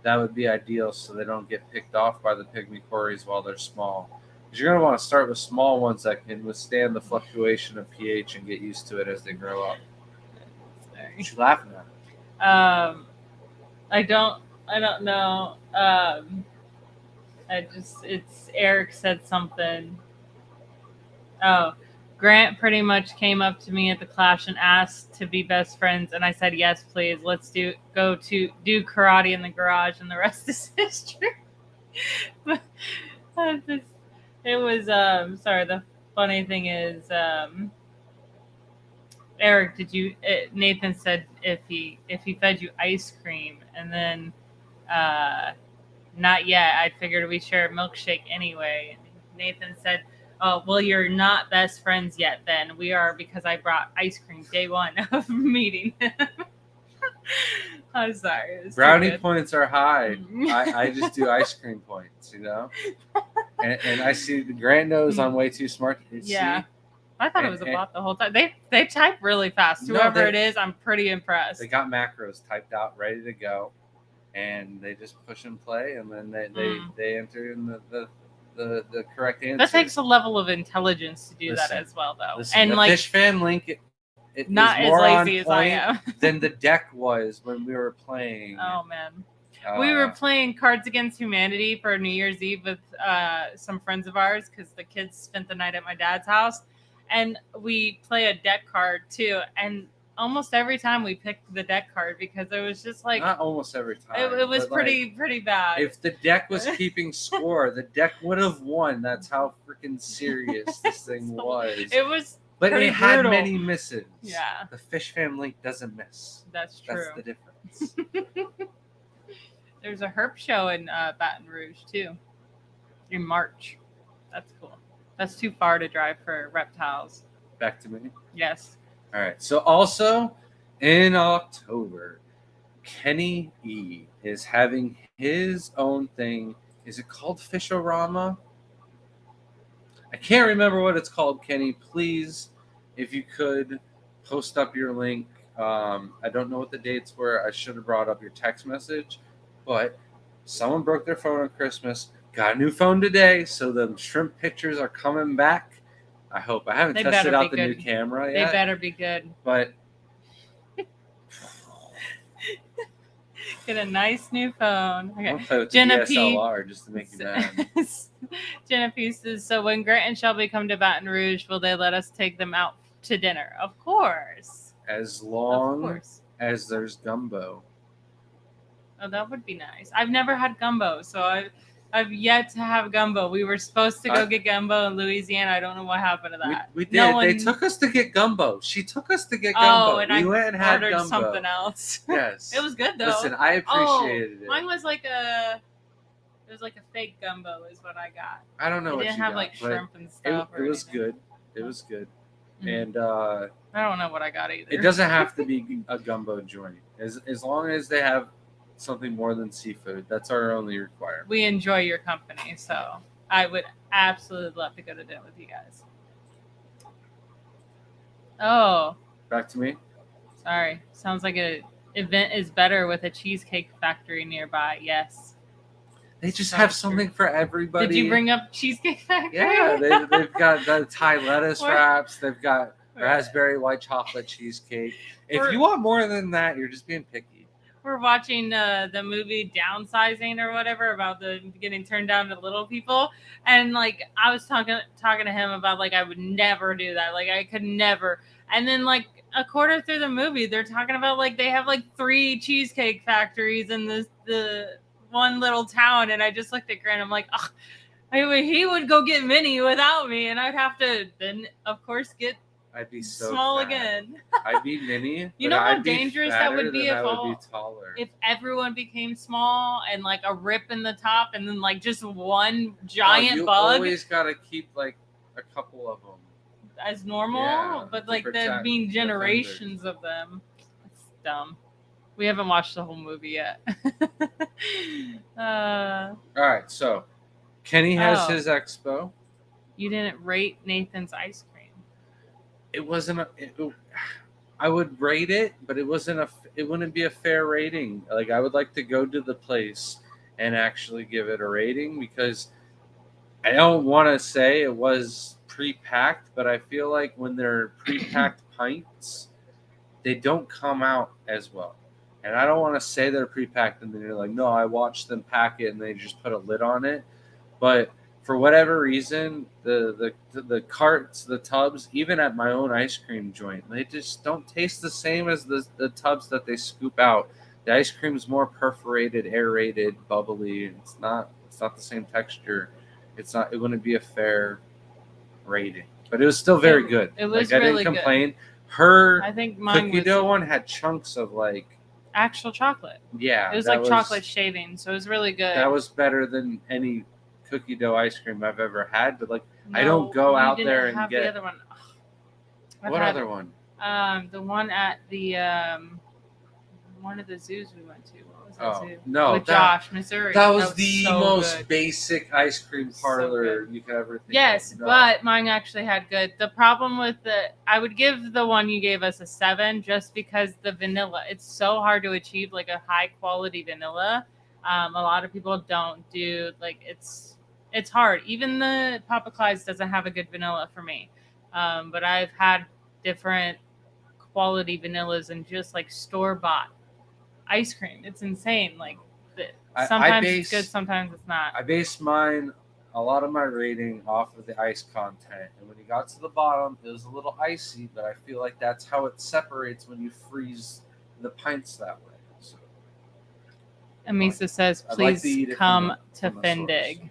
that would be ideal so they don't get picked off by the pygmy quarries while they're small. Because you're going to want to start with small ones that can withstand the fluctuation of pH and get used to it as they grow up. What you laughing at? I don't know. It's Eric said something. Oh, Grant pretty much came up to me at the Clash and asked to be best friends, and I said yes, please. Let's do karate in the garage, and the rest is history. It was sorry. The funny thing is, Eric, Nathan said if he fed you ice cream, and then not yet. I figured we share a milkshake anyway. Nathan said, "Oh, well, you're not best friends yet. Then we are, because I brought ice cream day one of meeting him." I'm sorry. It was too Brownie good. points are high. I just do ice cream points, and I see the Grant knows I'm way too smart. Yeah. See? I thought it was a bot the whole time. They type really fast. No, Whoever it is, I'm pretty impressed. They got macros typed out, ready to go, and they just push and play, and then they enter in the correct answer. That takes a level of intelligence to do Listen, that as well, though. Listen, And the like, Fish Fan link, it not is as more lazy on as I point am. than the deck was when we were playing. Oh man. We were playing Cards Against Humanity for New Year's Eve with some friends of ours because the kids spent the night at my dad's house. And we play a deck card too. And almost every time we picked the deck card because it was just like... Not almost every time. It was but, pretty bad. If the deck was keeping score, the deck would have won. That's how freaking serious this thing was. It was But pretty it had brutal. many misses. Yeah. The Fish Fan link doesn't miss. That's true. That's the difference. There's a herp show in Baton Rouge too, in March. That's cool. That's too far to drive for reptiles. Back to me. Yes. All right. So also in October, Kenny E is having his own thing. Is it called Fishorama? I can't remember what it's called, Kenny. Please, if you could, post up your link I don't know what the dates were. I should have brought up your text message, but someone broke their phone on Christmas. Got a new phone today, so the shrimp pictures are coming back. I hope. I haven't They tested better out be the new good. camera They yet, better be good. but Get a nice new phone. I'm Okay. gonna play with the Jenna P. DSLR just to make you mad. Jenna P says, so when Grant and Shelby come to Baton Rouge, will they let us take them out to dinner? Of course. As Of long course. as there's gumbo. Oh, that would be nice. I've never had gumbo, so I've yet to have gumbo. We were supposed to go get gumbo in Louisiana. I don't know what happened to that. We did. No They one- took us to get gumbo. She took us to get Oh, gumbo. and we I went and had ordered gumbo. something else. Yes. It was good though. Listen, I appreciated it. Mine was like a fake gumbo is what I got. I don't know It what didn't you have got, like but shrimp and stuff. it was good. It was good. Mhm. And I don't know what I got either. it doesn't have to be a gumbo joint. As long as they have something more than seafood, that's our only requirement. We enjoy your company, so I would absolutely love to go to dinner with you guys. Oh, Back to me. sorry. Sounds like an event is better with a cheesecake factory nearby. Yes. They just So have true. something for everybody. Did you bring up Cheesecake Factory? Yeah, they've got the Thai lettuce Or- wraps. They've got Or- raspberry white chocolate cheesecake. If Or- you want more than that, you're just being picky. We're watching the movie Downsizing or whatever about the getting turned down to little people, and like I was talking to him about like I would never do that, like I could never. And then like a quarter through the movie, they're talking about like they have like 3 cheesecake factories in the one little town, and I just looked at Grant. I'm like, ugh, he would go get many without me, and I'd have to then of course get I'd be so small fat. again. I'd be mini. You but know how I'd be dangerous that would fatter be than if I would all- be taller. If everyone became small and like a rip in the top and then like just one giant you bug always gotta keep like a couple of them. as normal, Yeah, but to like there'd protect be the generations of them. It's dumb. We haven't watched the whole movie yet. All right, so Kenny has Oh. his expo. You didn't rate Nathan's ice cream. It wasn't I would rate it, but it wouldn't be a fair rating. Like I would like to go to the place and actually give it a rating because I don't want to say it was pre-packed, but I feel like when they're pre-packed pints, they don't come out as well. And I don't want to say they're pre-packed and then you're like, no, I watched them pack it and they just put a lid on it. But for whatever reason, the carts, the tubs, even at my own ice cream joint, they just don't taste the same as the tubs that they scoop out. The ice cream is more perforated, aerated, bubbly. It's not the same texture. It wouldn't be a fair rating. But it was still very good. It was I really didn't good. complain. Her I think mine cookie was dough one had chunks of like, actual chocolate. yeah. It was that like chocolate shaving, so it was really good. That was better than any cookie dough ice cream I've ever had. But like, I No, don't go you out didn't there and have get- the other one. I've what had, other one? The one at the one of the zoos we went to. What was that Oh zoo? no, With that, Josh, Missouri. that was the so most good. basic ice cream So parlor good. you could ever think Yes, of. No. but mine actually had good. The problem with I would give the one you gave us a 7 just because the vanilla. It's so hard to achieve like a high quality vanilla. A lot of people don't do like it's hard. Even the Papa Clyde's doesn't have a good vanilla for me. But I've had different quality vanillas and just like store bought ice cream. It's insane. Like I sometimes it's base- good, sometimes it's not. I based a lot of my rating off of the ice content. And when you got to the bottom, it was a little icy, but I feel like that's how it separates when you freeze the pints that way. So, Amisa says, I'd like to please eat it come to from the source. Fendig.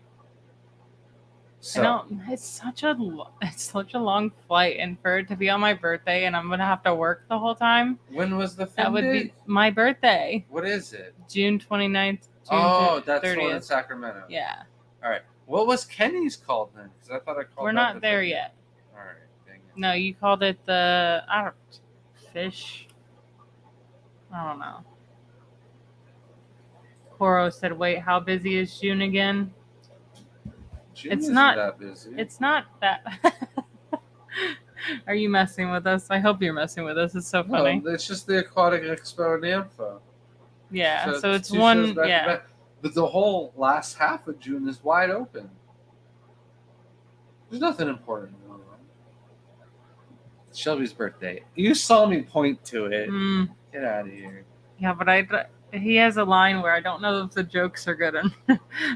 so I don't. It's such a long flight, and for it to be on my birthday, and I'm gonna have to work the whole time. when was the That would be Fendig? my birthday, What is it? June 29th. June Oh, that's the 30th. one in Sacramento. Yeah, All right. What was Kenny's called then? Because I thought I called. we're that not the there Fendig. yet. All right. Dang it. No, you called it the fish. I don't know. Coro said, "Wait, how busy is June again?" June It's isn't not- that busy. It's not that. Are you messing with us? I hope you're messing with us. It's so funny. No, it's just the Aquatic Expo in NAMFA. Yeah, so it's 2 shows one. back to Yeah, back. But the whole last half of June is wide open. There's nothing important going on. Shelby's birthday. You saw me point to it. mm, Get out of here. yeah, but he has a line where I don't know if the jokes are good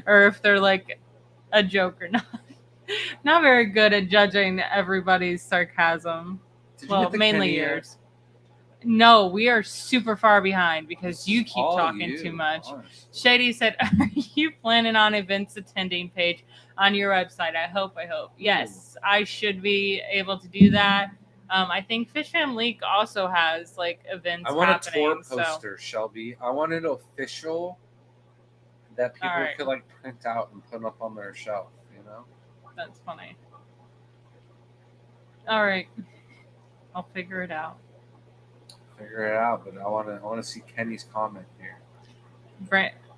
or if they're like a joke or not. Not very good at judging everybody's sarcasm. Did you Well, get the mainly Kenny yet? yours. No, we are super far behind because you keep All talking you, too much. honestly. Shady said, "Are you planning on events attending page on your website?" I hope. Yes, I should be able to do that. I think Fish Fam League also has like events I want happening. a tour poster, Shelby. I want it official that people Alright. could like print out and put up on their shelf, you know? So that's funny. All right, I'll figure it out. Figure it out, but I want to see Kenny's comment here.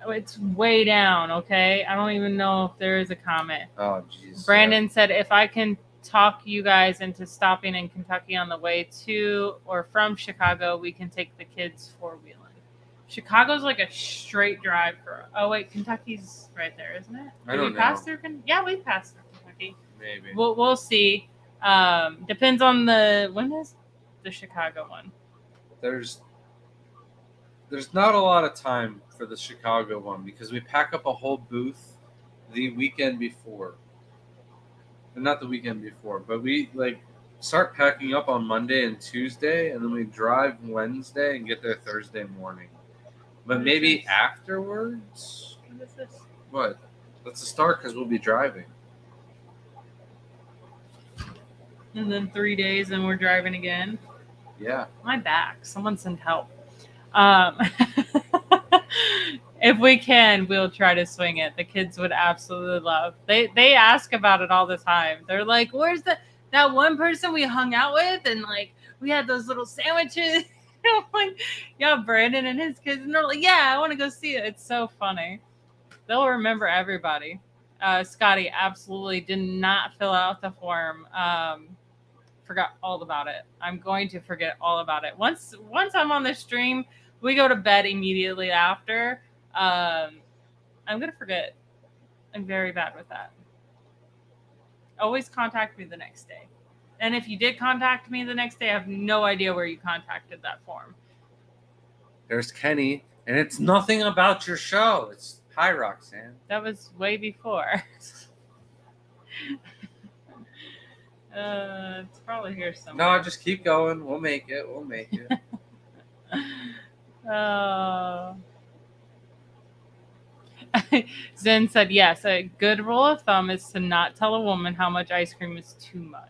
It's way down. Okay, I don't even know if there is a comment. Oh jeez. Brandon said, if I can talk you guys into stopping in Kentucky on the way to or from Chicago, we can take the kids four-wheeling. Chicago's like a straight drive for. Oh wait, Kentucky's right there, isn't it? I Did don't we pass know. through? Yeah, we passed through Kentucky. Maybe. We'll see. Depends on when is the Chicago one. There's not a lot of time for the Chicago one because we pack up a whole booth the weekend before. Not the weekend before, but we like start packing up on Monday and Tuesday, and then we drive Wednesday and get there Thursday morning. But What is maybe this? afterwards. What is this? What? That's a start because we'll be driving. And then 3 days, and we're driving again. Yeah. My back. Someone send help. If we can, we'll try to swing it. The kids would absolutely love. They ask about it all the time. They're like, "Where's that one person we hung out with?" And like, we had those little sandwiches. I'm like, yeah, Brandon and his kids, and they're like, "Yeah, I want to go see it." It's so funny. They'll remember everybody. Scotty absolutely did not fill out the form. Forgot all about it. I'm going to forget all about it. Once I'm on the stream, we go to bed immediately after. I'm going to forget. I'm very bad with that. Always contact me the next day. And if you did contact me the next day, I have no idea where you contacted that form. There's Kenny, and it's nothing about your show. It's hi, Roxanne. That was way before. It's probably here somewhere. No, just keep going. We'll make it. We'll make it. Zen said, yes, a good rule of thumb is to not tell a woman how much ice cream is too much.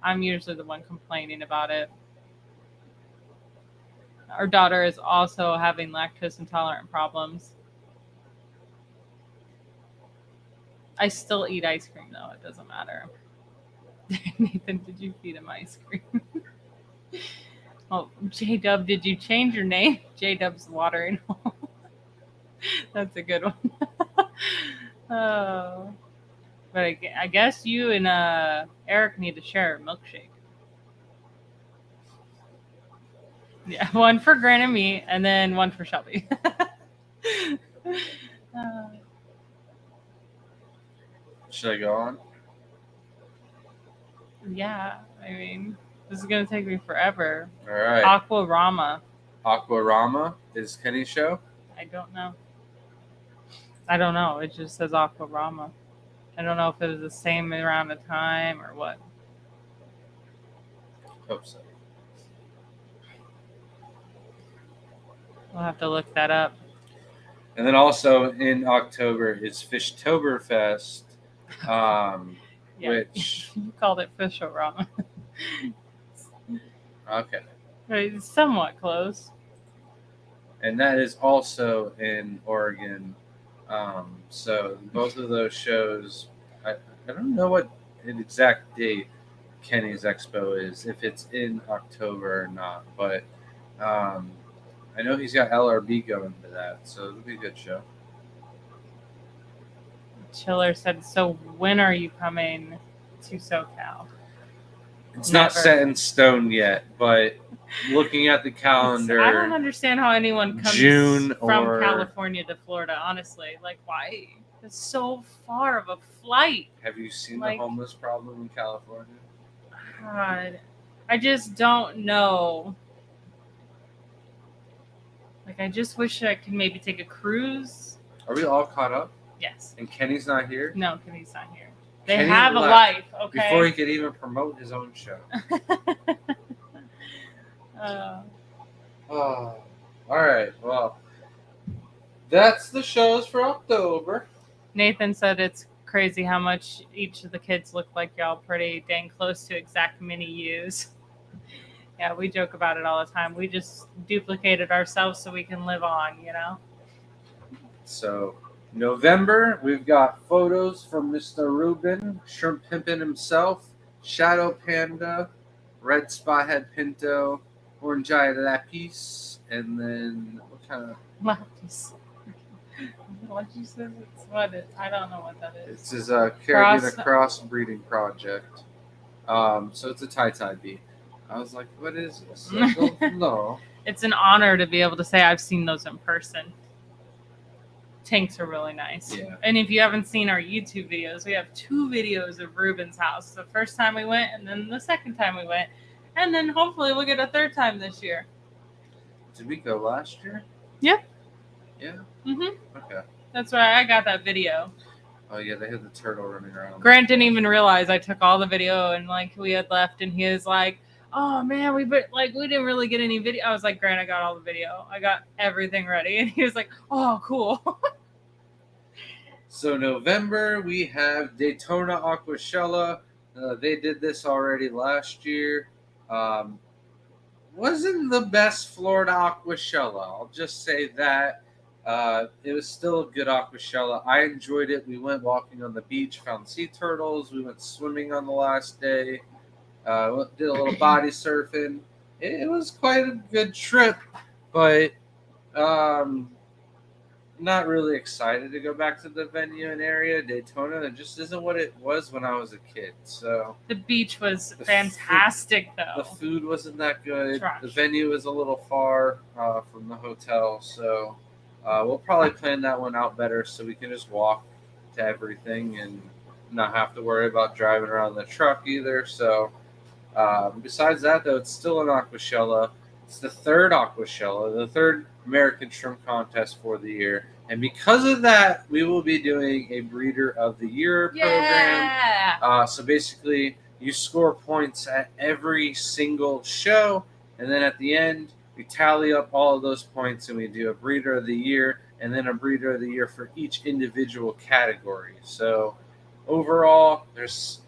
I'm usually the one complaining about it. Our daughter is also having lactose intolerant problems. I still eat ice cream, though. It doesn't matter. Nathan, did you feed him ice cream? Oh, J-Dub, did you change your name? J-Dub's watering hole. That's a good one. Oh. But I guess you and Eric need to share a milkshake. Yeah, one for Grant and me, and then one for Shelby. Should I go on? Yeah, I mean, this is going to take me forever. All right. Aquarama. Aquarama is Kenny's show? I don't know. It just says Aquarama. I don't know if it was the same around the time or what. Hope so. We'll have to look that up. And then also in October is Fishtoberfest, Yeah. which You called it Fisherama. okay, It's somewhat close. and that is also in Oregon. So both of those shows, I don't know what an exact date Kenny's Expo is, if it's in October or not, but I know he's got LRB going to that, so it'll be a good show. Chiller said, so when are you coming to SoCal? It's not Never. set in stone yet, but looking at the calendar, I don't understand how anyone comes June from or- California to Florida. Honestly, like why? It's so far of a flight. have you seen Like- the homeless problem in California? God, I just don't know. Like, I just wish I could maybe take a cruise. Are we all caught up? Yes. And Kenny's not here? No, Kenny's not here. They Kenny have a left life, okay? before he could even promote his own show. Oh, all right. Well, that's the shows for October. Nathan said it's crazy how much each of the kids look like y'all pretty dang close to exact mini yous. Yeah, we joke about it all the time. We just duplicated ourselves so we can live on, you know? So, November, we've got photos from Mr. Ruben, Shrimp Pimpin' himself, Shadow Panda, Red Spothead Pinto, Orange Eye Lapis, and then what kind of? Lapis. What you said? It's what it, I don't know what that is. It's his Caribbean Cross- crossbreeding project. So it's a tie bee. I was like, what is this? I don't know. It's an honor to be able to say I've seen those in person. Tanks are really nice. Yeah. And if you haven't seen our YouTube videos, we have 2 videos of Ruben's house. The first time we went, and then the second time we went. And then hopefully we'll get a third time this year. Did we go last year? Yeah. Yeah? Mm-hmm. Okay. That's why I got that video. Oh, yeah, they had the turtle running around. Grant didn't even realize I took all the video and like we had left, and he was like, "Oh man, we didn't really get any video." I was like, "Grant, I got all the video. I got everything ready." And he was like, "Oh, cool." So November, we have Daytona Aquashella. They did this already last year. Wasn't the best Florida Aquashella. I'll just say that. It was still a good Aquashella. I enjoyed it. We went walking on the beach, found sea turtles. We went swimming on the last day. Did a little body surfing. It was quite a good trip, but not really excited to go back to the venue and area. Daytona, it just isn't what it was when I was a kid. So The beach was The fantastic, the though. food wasn't that good. Trash. The venue was a little far from the hotel, so we'll probably plan that one out better so we can just walk to everything and not have to worry about driving around the truck either. So besides that, though, it's still an Aquashella. It's the third Aquashella, the third American Shrimp Contest for the year. And because of that, we will be doing a Breeder of the Year program. Yeah. So basically, you score points at every single show, and then at the end, we tally up all of those points and we do a Breeder of the Year and then a Breeder of the Year for each individual category. So overall, there's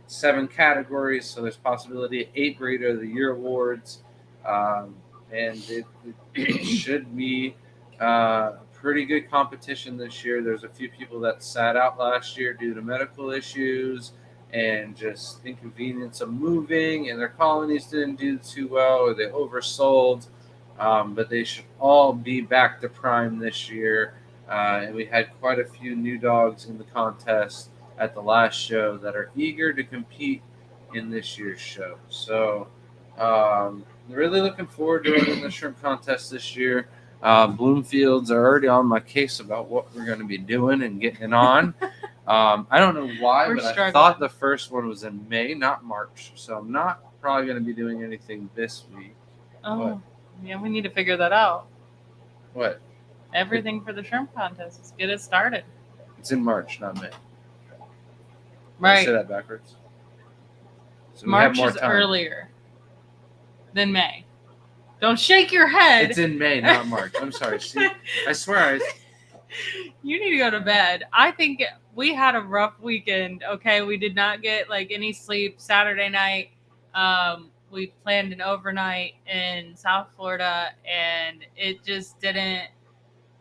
7 categories, so there's possibility of 8 Breeder of the Year awards. And it should be pretty good competition this year. There's a few people that sat out last year due to medical issues and just inconvenience of moving, and their colonies didn't do too well or they oversold. But they should all be back to prime this year. And we had quite a few new dogs in the contest at the last show that are eager to compete in this year's show. So really looking forward to running the shrimp contest this year. Bloomfields are already on my case about what we're going to be doing and getting on. I don't know why, We're but I struggling. thought the first one was in May, not March. So I'm not probably going to be doing anything this week. Oh, yeah, we need to figure that out. What? Everything for the shrimp contest. Let's get it started. It's in March, not May. Did I Right. say that backwards. So we have March more is time. earlier than May. Don't shake your head. It's in May, not March. I'm sorry. See, I swear You need to go to bed. I think we had a rough weekend. Okay, we did not get like any sleep Saturday night. We planned an overnight in South Florida, and it just didn't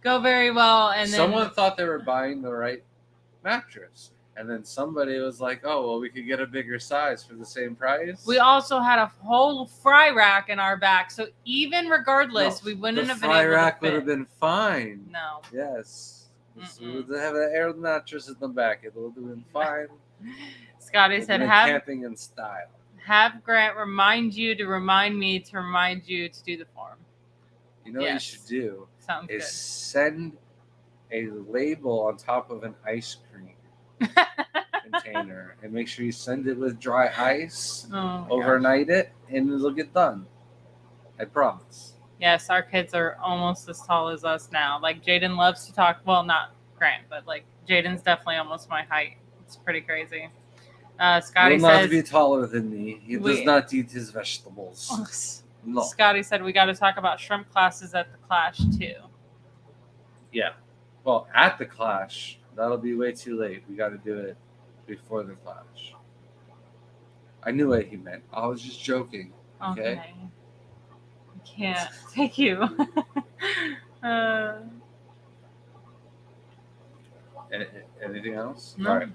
go very well. And then someone thought they were buying the right mattress. And then somebody was like, oh, well, we could get a bigger size for the same price. we also had a whole fry rack in our back. So even regardless, we wouldn't the have been fry able rack to would fit. have been fine. No. Yes. We Mm-mm. would have an air mattress in the back. It would have been fine. Scotty We've said, been have camping in style. Have Grant remind you to remind me to remind you to do the form. You know what you Yes. should do Sounds is send a label on top of an ice cream good. container and make sure you send it with dry ice, Oh my gosh. overnight it, and it'll get done. I promise. Yes, our kids are almost as tall as us now. Like Jaden loves to talk. Well, not Grant, but like Jaden's definitely almost my height. It's pretty crazy. Scotty Will not says be taller than me. He does not eat his vegetables. No. Scotty said we got to talk about shrimp classes at the Clash too. Yeah. Well, at the Clash, that'll be way too late. We got to do it before the Clash. I knew what he meant. I was just joking. Okay. I can't take you. Anything else? No. All right.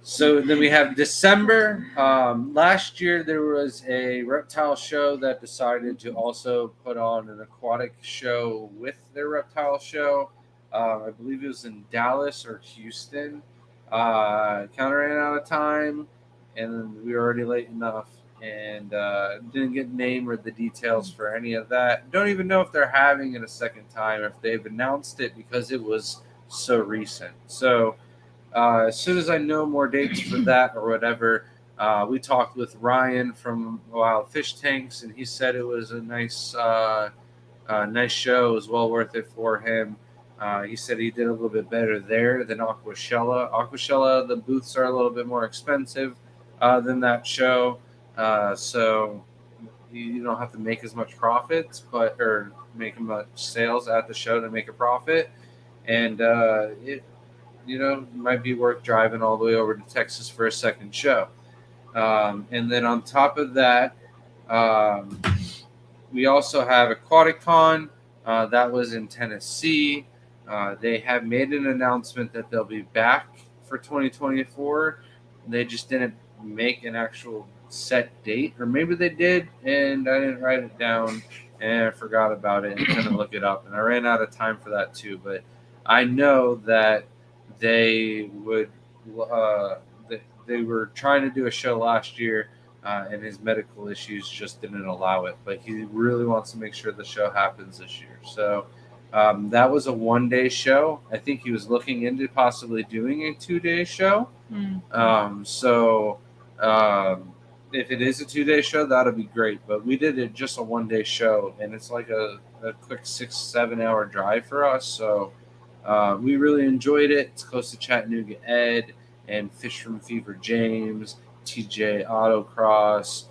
So then we have December. Last year there was a reptile show that decided to also put on an aquatic show with their reptile show. I believe it was in Dallas or Houston. Kind of ran out of time, and we were already late enough, and didn't get name or the details for any of that. Don't even know if they're having it a second time, or if they've announced it because it was so recent. So. As soon as I know more dates for that or whatever, we talked with Ryan from Wild Fish Tanks, and he said it was a nice show. It was well worth it for him. He said he did a little bit better there than Aquashella. Aquashella, the booths are a little bit more expensive than that show, so you don't have to make as much profits, or make as much sales at the show to make a profit, and it might be worth driving all the way over to Texas for a second show. And then on top of that, we also have AquaticCon. That was in Tennessee. They have made an announcement that they'll be back for 2024. They just didn't make an actual set date, or maybe they did, and I didn't write it down, and I forgot about it and couldn't look it up. And I ran out of time for that too. But I know that they would. They were trying to do a show last year, and his medical issues just didn't allow it. But he really wants to make sure the show happens this year. So that was a one-day show. I think he was looking into possibly doing a 2-day show. So if it is a 2-day show, that'll be great. But we did it just a 1-day show, and it's like a quick 6-7 hour drive for us. So. We really enjoyed it. It's close to Chattanooga Ed and Fish from Fever James, TJ Autocross.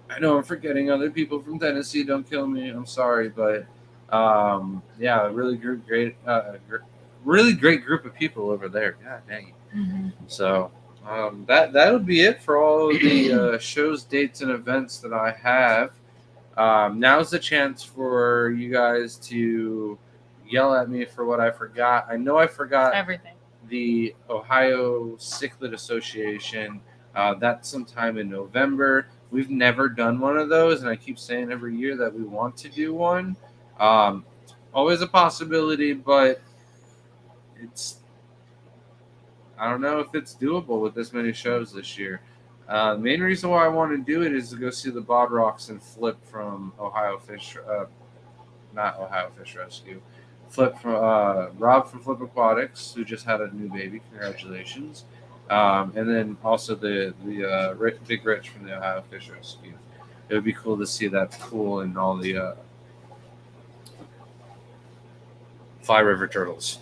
I know I'm forgetting other people from Tennessee. Don't kill me. I'm sorry, but really great, really great group of people over there. God dang it. Mm-hmm. So that would be it for all of the shows, dates, and events that I have. Now's the chance for you guys to yell at me for what I forgot. I know I forgot everything. The Ohio Cichlid Association. That's sometime in November. We've never done one of those, and I keep saying every year that we want to do one. Always a possibility, but I don't know if it's doable with this many shows this year. The main reason why I want to do it is to go see the Bodrocks and Flip from not Ohio Fish Rescue. Flip from Rob from Flip Aquatics, who just had a new baby. Congratulations! And then also the Big Rich from the Ohio Fish Rescue. It would be cool to see that pool and all the Fly River turtles.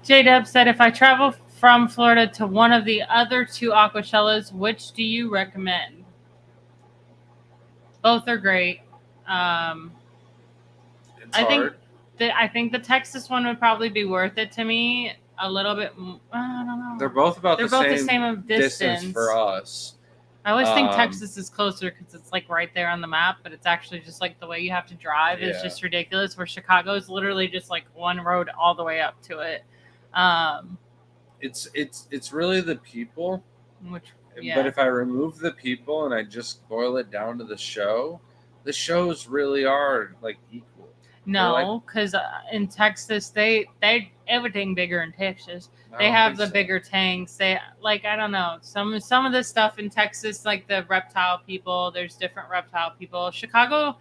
J-Dub said, if I travel from Florida to one of the other 2 Aquashellas, which do you recommend? Both are great. It's hard. I think the Texas one would probably be worth it to me a little bit. I don't know. They're both about the same of distance for us. I always think Texas is closer because it's like right there on the map, but it's actually just like the way you have to drive is just ridiculous. Where Chicago is literally just like one road all the way up to it. It's really the people. But if I remove the people and I just boil it down to the shows really are like equal. No, because in Texas, they everything bigger in Texas. I They don't have think the so. bigger tanks. They like I don't know some of the stuff in Texas, like the reptile people. There's different reptile people. Chicago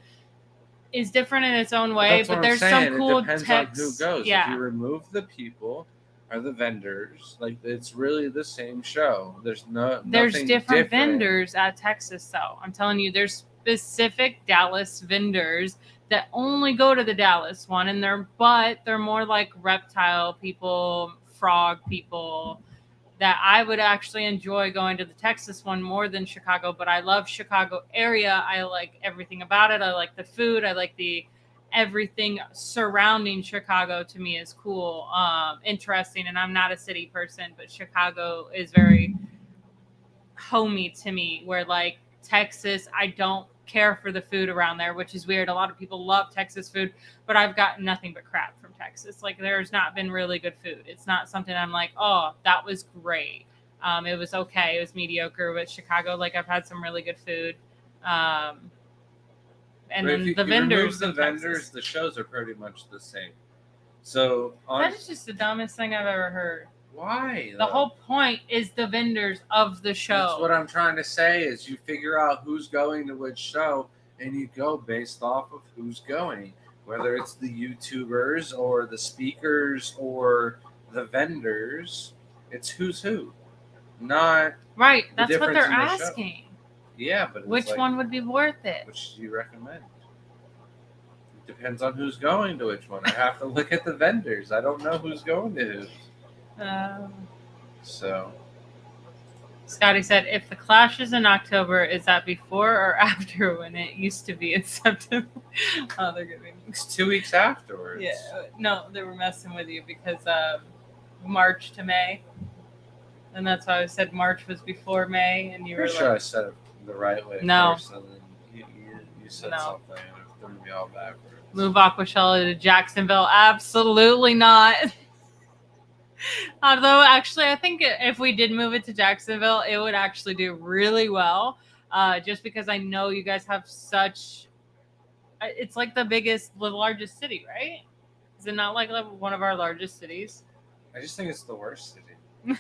is different in its own way, That's what but I'm there's saying. some It cool depends on who techs. goes. If Yeah, you remove the people or the vendors, like it's really the same show. There's there's nothing different vendors at Texas, though. I'm telling you, there's specific Dallas vendors that only go to the Dallas one, and they're more like reptile people, frog people. That I would actually enjoy going to the Texas one more than Chicago, but I love Chicago area. I like everything about it. I like the food. I like the everything surrounding Chicago to me is cool, interesting. And I'm not a city person, but Chicago is very homey to me. Where like Texas, I don't care for the food around there, which is weird. A lot of people love Texas food, but I've gotten nothing but crap from Texas. Like there's not been really good food. It's not something I'm like, oh, that was great. It was okay. It was mediocre. But Chicago, like I've had some really good food. And But if then you, the you remove vendors the in vendors, Texas. the shows are pretty much the same. So on That is just the dumbest thing I've ever heard. why The though? whole point is the vendors of the show. That's what I'm trying to say is you figure out who's going to which show and you go based off of who's going, whether it's the YouTubers or the speakers or the vendors. It's who's who, not Right. the That's what difference they're in the show. asking. Yeah, but it's Which like, one would be worth it? which do you recommend? It depends on who's going to which one. I have to look at the vendors. I don't know who's going to who. So Scotty said, if the Clash is in October, is that before or after when it used to be in September? Oh, they're giving me. it's 2 weeks afterwards. Yeah, no, they were messing with you because March to May. And that's why I said March was before May, and you were Pretty sure I like, said it the right way No. first, and then you said No. something and it threw me all backwards. move Aquashella to Jacksonville. Absolutely not. Although, actually, I think if we did move it to Jacksonville, it would actually do really well. Just because I know you guys have such. It's like the largest city, right? Is it not like one of our largest cities? I just think it's the worst city.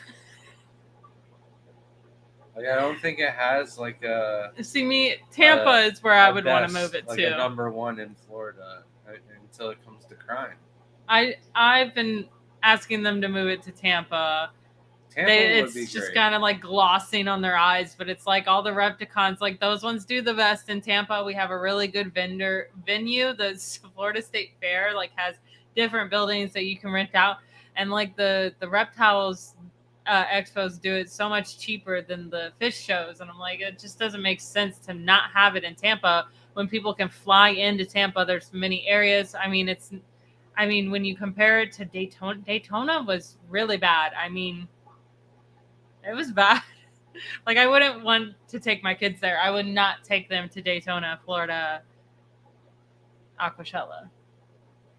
Like I don't think it has like a See, Tampa is where I a would want to best, move it like to. a number one in Florida until it comes to crime. I've been asking them to move it to Tampa. Tampa would be It's just great. kind of like glossing on their eyes, but it's like all the Repticons, like those ones do the best in Tampa. We have a really good venue. The Florida State Fair like has different buildings that you can rent out, and like the reptiles expos do it so much cheaper than the fish shows, and I'm like, it just doesn't make sense to not have it in Tampa when people can fly into Tampa. There's many areas. I mean, when you compare it to Daytona was really bad. I mean, it was bad. Like, I wouldn't want to take my kids there. I would not take them to Daytona, Florida, Aquashella.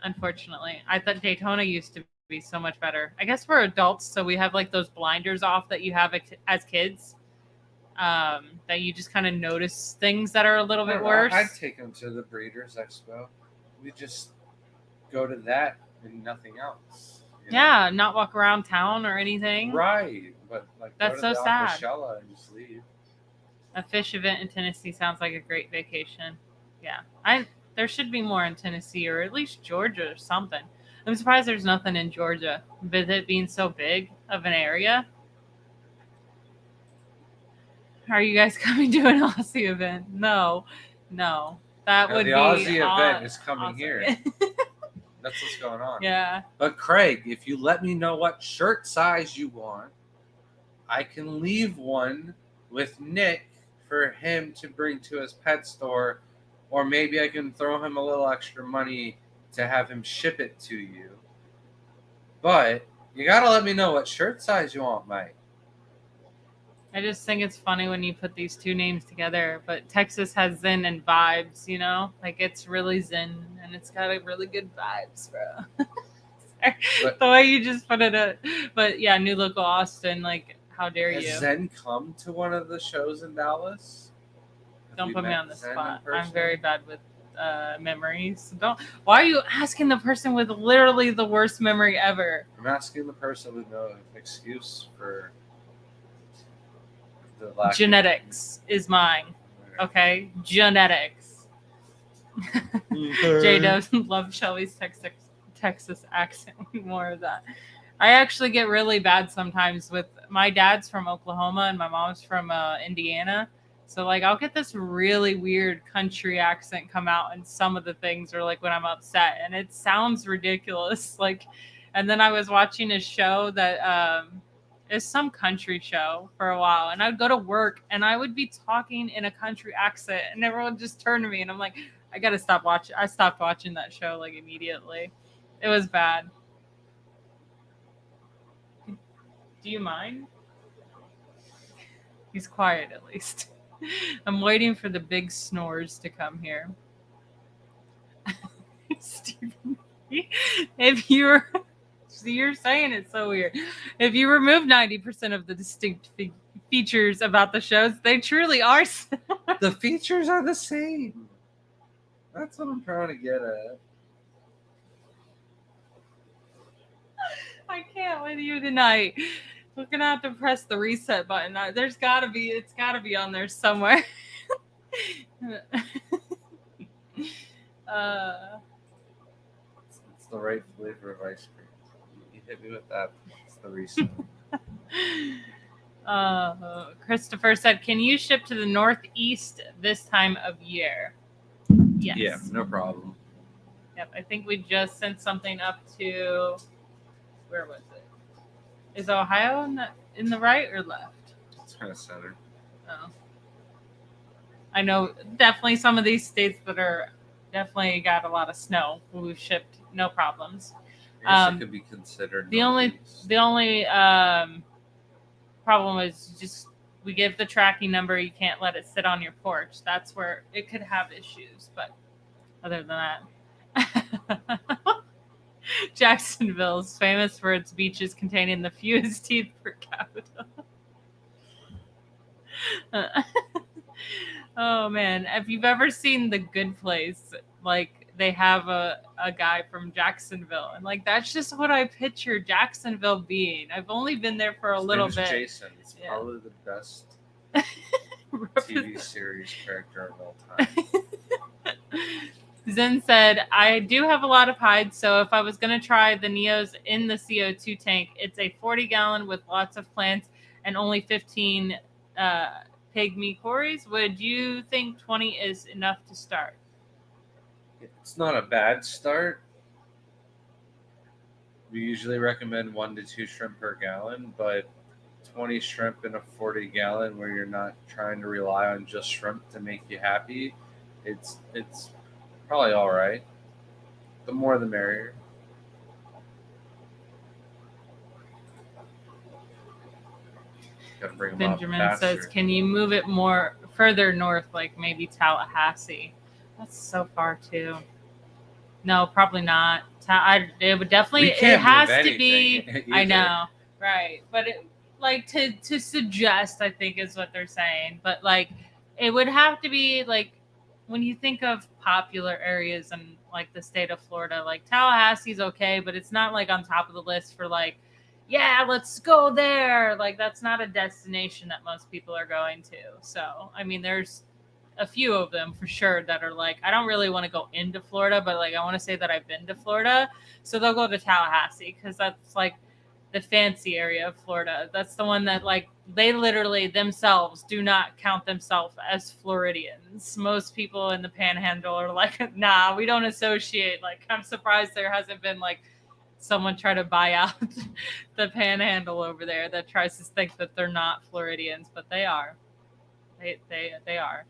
Unfortunately, I thought Daytona used to be so much better. I guess we're adults, so we have like those blinders off that you have as kids. That you just kind of notice things that are a little bit worse. I'd take them to the Breeders' Expo. We just go to that and nothing else. you know? Yeah, not walk around town or anything. Right, but like That's go to so the sad. Aquashella and just leave. A fish event in Tennessee sounds like a great vacation. Yeah, there should be more in Tennessee or at least Georgia or something. I'm surprised there's nothing in Georgia, with it being so big of an area. Are you guys coming to an Aussie event? No. That would The be Aussie event is coming awesome. here. That's what's going on. Yeah. But Craig, if you let me know what shirt size you want, I can leave one with Nick for him to bring to his pet store, or maybe I can throw him a little extra money to have him ship it to you. But you gotta let me know what shirt size you want, Mike. I just think it's funny when you put these two names together, but Texas has Zen and vibes, you know? Like, it's really Zen, and it's got a really good vibes, bro. But- the way you just put it. But, yeah, New Local Austin, like, how dare you? Has Zen come to one of the shows in Dallas? Have Don't we put me met on the Zen in spot. I'm person? very bad with memory. So don't. Why are you asking the person with literally the worst memory ever? I'm asking the person with no excuse for the lack Genetics is mine. of. Okay, genetics. Jay doesn't love Shelly's Texas accent. More of that. I actually get really bad sometimes with my dad's from Oklahoma and my mom's from Indiana. So like I'll get this really weird country accent come out and some of the things are like when I'm upset and it sounds ridiculous. Like, and then I was watching a show that is some country show for a while and I'd go to work and I would be talking in a country accent and everyone would just turn to me and I'm like, I gotta stop watching. I stopped watching that show like immediately. It was bad. Do you mind? He's quiet at least. I'm waiting for the big snores to come here. Stephen, if you're saying it's so weird. If you remove 90% of the distinct features about the shows, they truly are. The features are the same. That's what I'm trying to get at. I can't with you tonight. We're gonna have to press the reset button. It's gotta be on there somewhere. It's the right flavor of ice cream. You hit me with that. It's the reason. Christopher said, "Can you ship to the Northeast this time of year?" Yes. Yeah, no problem. Yep. I think we just sent something up to. Where was it? Is Ohio in the right or left? It's kind of center. Oh. I know definitely some of these states that are definitely got a lot of snow. We've shipped no problems. I guess it could be considered. The only problem is just we give the tracking number. You can't let it sit on your porch. That's where it could have issues. But other than that. Jacksonville is famous for its beaches containing the fewest teeth per capita. Oh man, if you've ever seen The Good Place, like they have a guy from Jacksonville, and like that's just what I picture Jacksonville being. I've only been there for a little bit. Jason. It's probably the best TV series character of all time. Zen said, I do have a lot of hides, so if I was going to try the Neos in the CO2 tank, it's a 40-gallon with lots of plants and only 15 pygmy cories. Would you think 20 is enough to start? It's not a bad start. We usually recommend 1 to 2 shrimp per gallon, but 20 shrimp in a 40-gallon where you're not trying to rely on just shrimp to make you happy, it's probably all right. The more the merrier. Gotta bring them Benjamin up says, can you move it more further north, like maybe Tallahassee? That's so far too. No, probably not. It would definitely. It has to be. I know, right? But it, like to suggest, I think is what they're saying. But like, it would have to be like when you think of popular areas in like the state of Florida, like Tallahassee's okay, but it's not like on top of the list for like, yeah, let's go there. Like that's not a destination that most people are going to. So I mean, there's a few of them for sure that are like, I don't really want to go into Florida, but like I want to say that I've been to Florida. So they'll go to Tallahassee because that's like the fancy area of Florida. That's the one that like they literally themselves do not count themselves as Floridians. Most people in the Panhandle are like, nah, we don't associate. Like I'm surprised there hasn't been like someone try to buy out the Panhandle over there that tries to think that they're not Floridians, but they are. They are.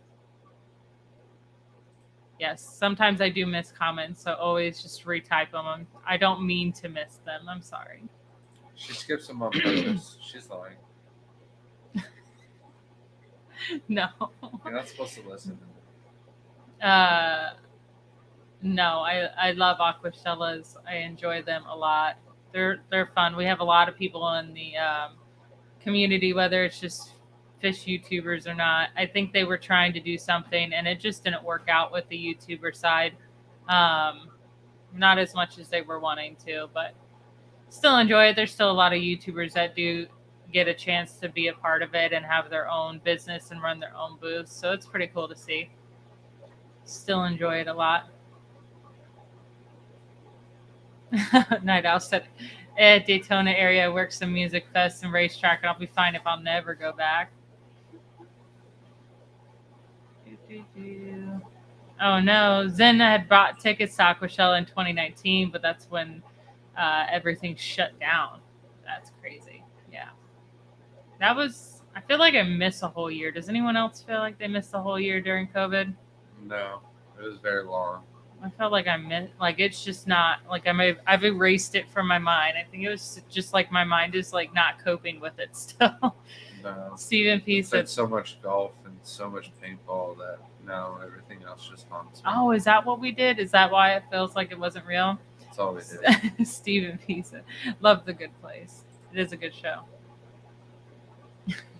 Yes, sometimes I do miss comments, so always just retype them. I don't mean to miss them. I'm sorry. She skips them on purpose. She's lying. No. You're not supposed to listen. No, I love Aquashellas. I enjoy them a lot. They're fun. We have a lot of people in the community, whether it's just fish YouTubers or not. I think they were trying to do something, and it just didn't work out with the YouTuber side. Not as much as they were wanting to, but still enjoy it. There's still a lot of YouTubers that do get a chance to be a part of it and have their own business and run their own booths. So it's pretty cool to see. Still enjoy it a lot. Night Owl said, Daytona area works some music fest and racetrack, and I'll be fine if I'll never go back. Oh no, Zen had bought tickets to Aquashella in 2019, but that's when everything shut down. That's crazy. Yeah. That was, I feel like I missed a whole year. Does anyone else feel like they missed a whole year during COVID? No, it was very long. I felt like I missed, like it's just not, like I've erased it from my mind. I think it was just like my mind is like not coping with it still. No. Stephen P. said, so much golf and so much paintball that now everything else just haunts me. oh, is that what we did? Is that why it feels like it wasn't real? That's all we did. Stephen P. said, love The Good Place. It is a good show.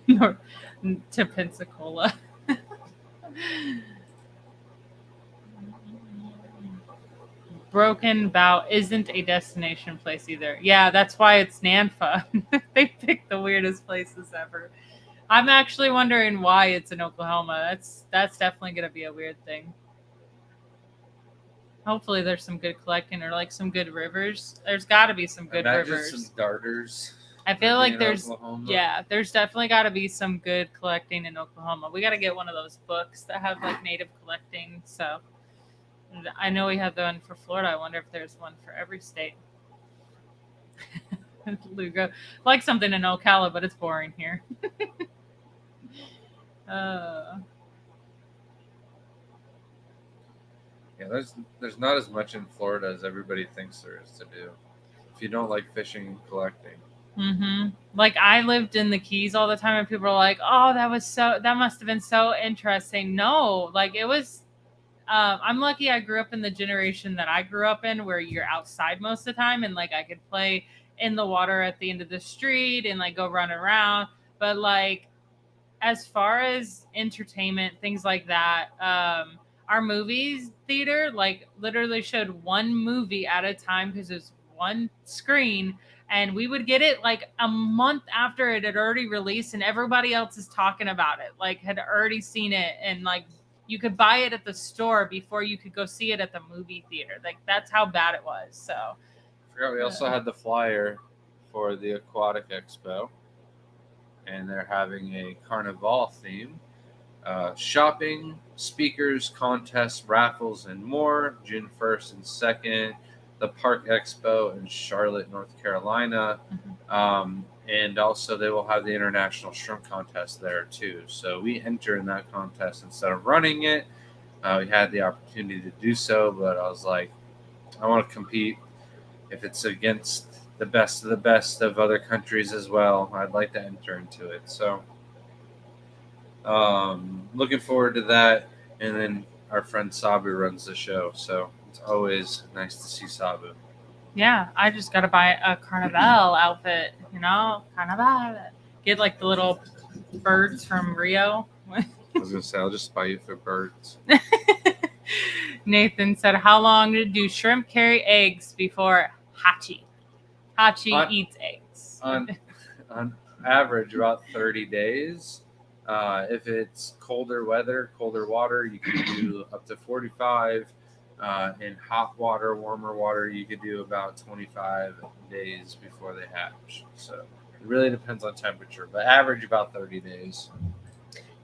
To Pensacola. Broken Bow isn't a destination place either. Yeah, that's why it's Nanfa. They picked the weirdest places ever. I'm actually wondering why it's in Oklahoma. That's definitely going to be a weird thing. Hopefully there's some good collecting or like some good rivers. There's got to be some good rivers. Some darters. I feel like there's Oklahoma. there's definitely got to be some good collecting in Oklahoma. We got to get one of those books that have like native collecting. So I know we have the one for Florida. I wonder if there's one for every state. Lugo, like something in Ocala, but it's boring here. Yeah, there's not as much in Florida as everybody thinks there is to do. If you don't like fishing and collecting. Mm-hmm. Like I lived in the Keys all the time, and people are like, "Oh, that must have been so interesting." No, like it was. I'm lucky I grew up in the generation that I grew up in, where you're outside most of the time, and like I could play in the water at the end of the street and like go run around. But like, as far as entertainment, things like that, our movies theater like literally showed one movie at a time because it's one screen, and we would get it like a month after it had already released, and everybody else is talking about it, like had already seen it, and like you could buy it at the store before you could go see it at the movie theater. Like that's how bad it was. So I forgot we also had the flyer for the Aquatic Expo, and they're having a Carnival theme. Shopping, speakers, contests, raffles, and more. June 1st and 2nd, the Park Expo in Charlotte, North Carolina. And also they will have the International Shrimp Contest there too. So we enter in that contest instead of running it. We had the opportunity to do so, but I was like, I want to compete. If it's against the best of other countries as well, I'd like to enter into it. So looking forward to that. And then our friend Sabu runs the show, so it's always nice to see Sabu. yeah, I just got to buy a Carnival outfit, Carnival. Get like the little birds from Rio. I was going to say, I'll just buy you for birds. Nathan said, how long do shrimp carry eggs before Hachi eats eggs? On average, about 30 days. If it's colder weather, colder water, you can do up to 45. In hot water, warmer water, you could do about 25 days before they hatch. So it really depends on temperature, but average about 30 days.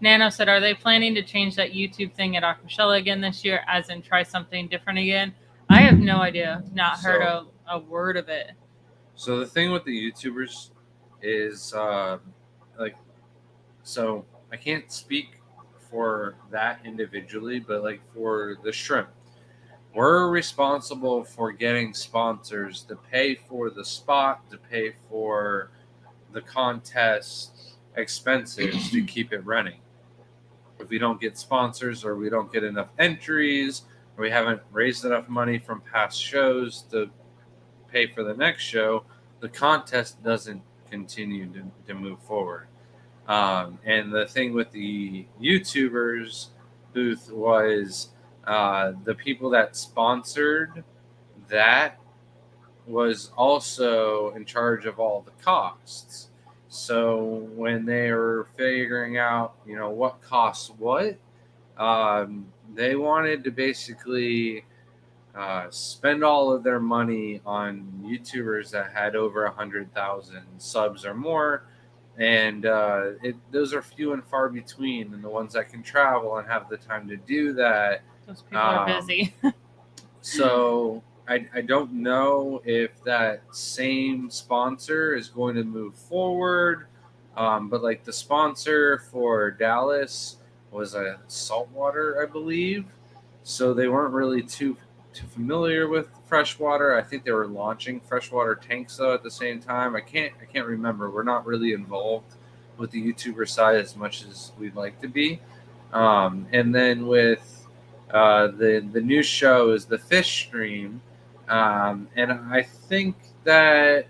Nano said, are they planning to change that YouTube thing at Aquashella again this year, as in try something different again? I have no idea. Not heard a word of it. So the thing with the YouTubers is so I can't speak for that individually, but like for the shrimp, we're responsible for getting sponsors to pay for the spot, to pay for the contest expenses to keep it running. If we don't get sponsors, or we don't get enough entries, or we haven't raised enough money from past shows to pay for the next show, the contest doesn't continue to move forward. And the thing with the YouTubers booth was the people that sponsored that was also in charge of all the costs. So when they were figuring out, what costs what, they wanted to basically spend all of their money on YouTubers that had over 100,000 subs or more. And those are few and far between, and the ones that can travel and have the time to do that. Those people are busy. So I don't know if that same sponsor is going to move forward. But like the sponsor for Dallas was a saltwater, I believe. So they weren't really too familiar with freshwater. I think they were launching freshwater tanks though at the same time. I can't remember. We're not really involved with the YouTuber side as much as we'd like to be. And then with the new show is the Fish Stream, and I think that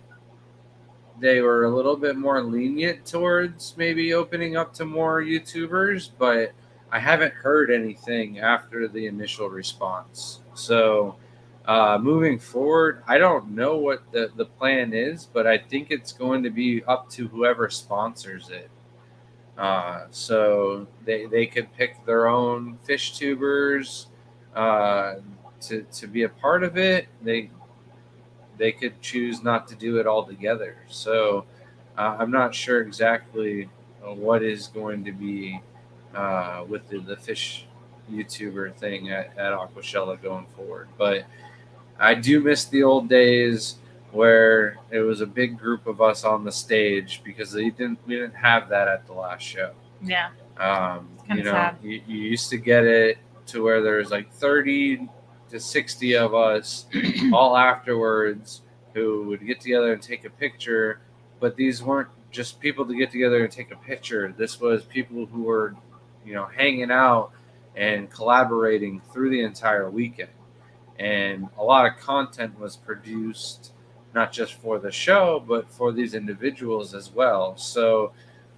they were a little bit more lenient towards maybe opening up to more YouTubers, but I haven't heard anything after the initial response. So moving forward, I don't know what the plan is, but I think it's going to be up to whoever sponsors it. So they could pick their own fish tubers to be a part of it. They could choose not to do it altogether. So I'm not sure exactly what is going to be with the fish YouTuber thing at Aquashella going forward. But I do miss the old days where it was a big group of us on the stage, because we didn't have that at the last show. Yeah. Sad. You used to get it to where there's like 30 to 60 of us all afterwards who would get together and take a picture. But these weren't just people to get together and take a picture. This was people who were, hanging out and collaborating through the entire weekend. And a lot of content was produced, not just for the show, but for these individuals as well. So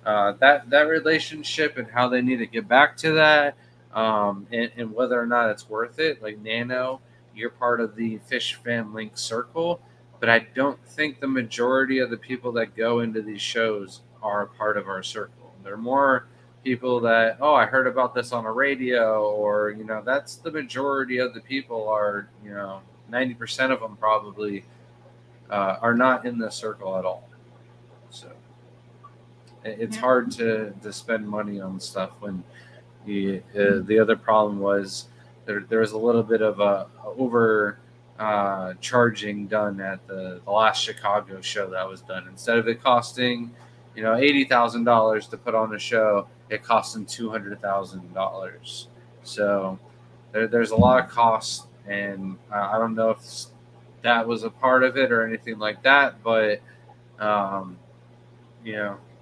that relationship and how they need to get back to that, and whether or not it's worth it. Like Nano, you're part of the Fish Fan Link circle, but I don't think the majority of the people that go into these shows are a part of our circle. They're more people that, I heard about this on a radio, or that's the majority of the people are, 90% of them probably are not in the circle at all. So it's hard to spend money on stuff when the other problem was there was a little bit of a over charging done at the last Chicago show that was done. Instead of it costing $80,000 to put on a show, it cost them $200,000. So there's a lot of costs, and I don't know if that was a part of it or anything like that, but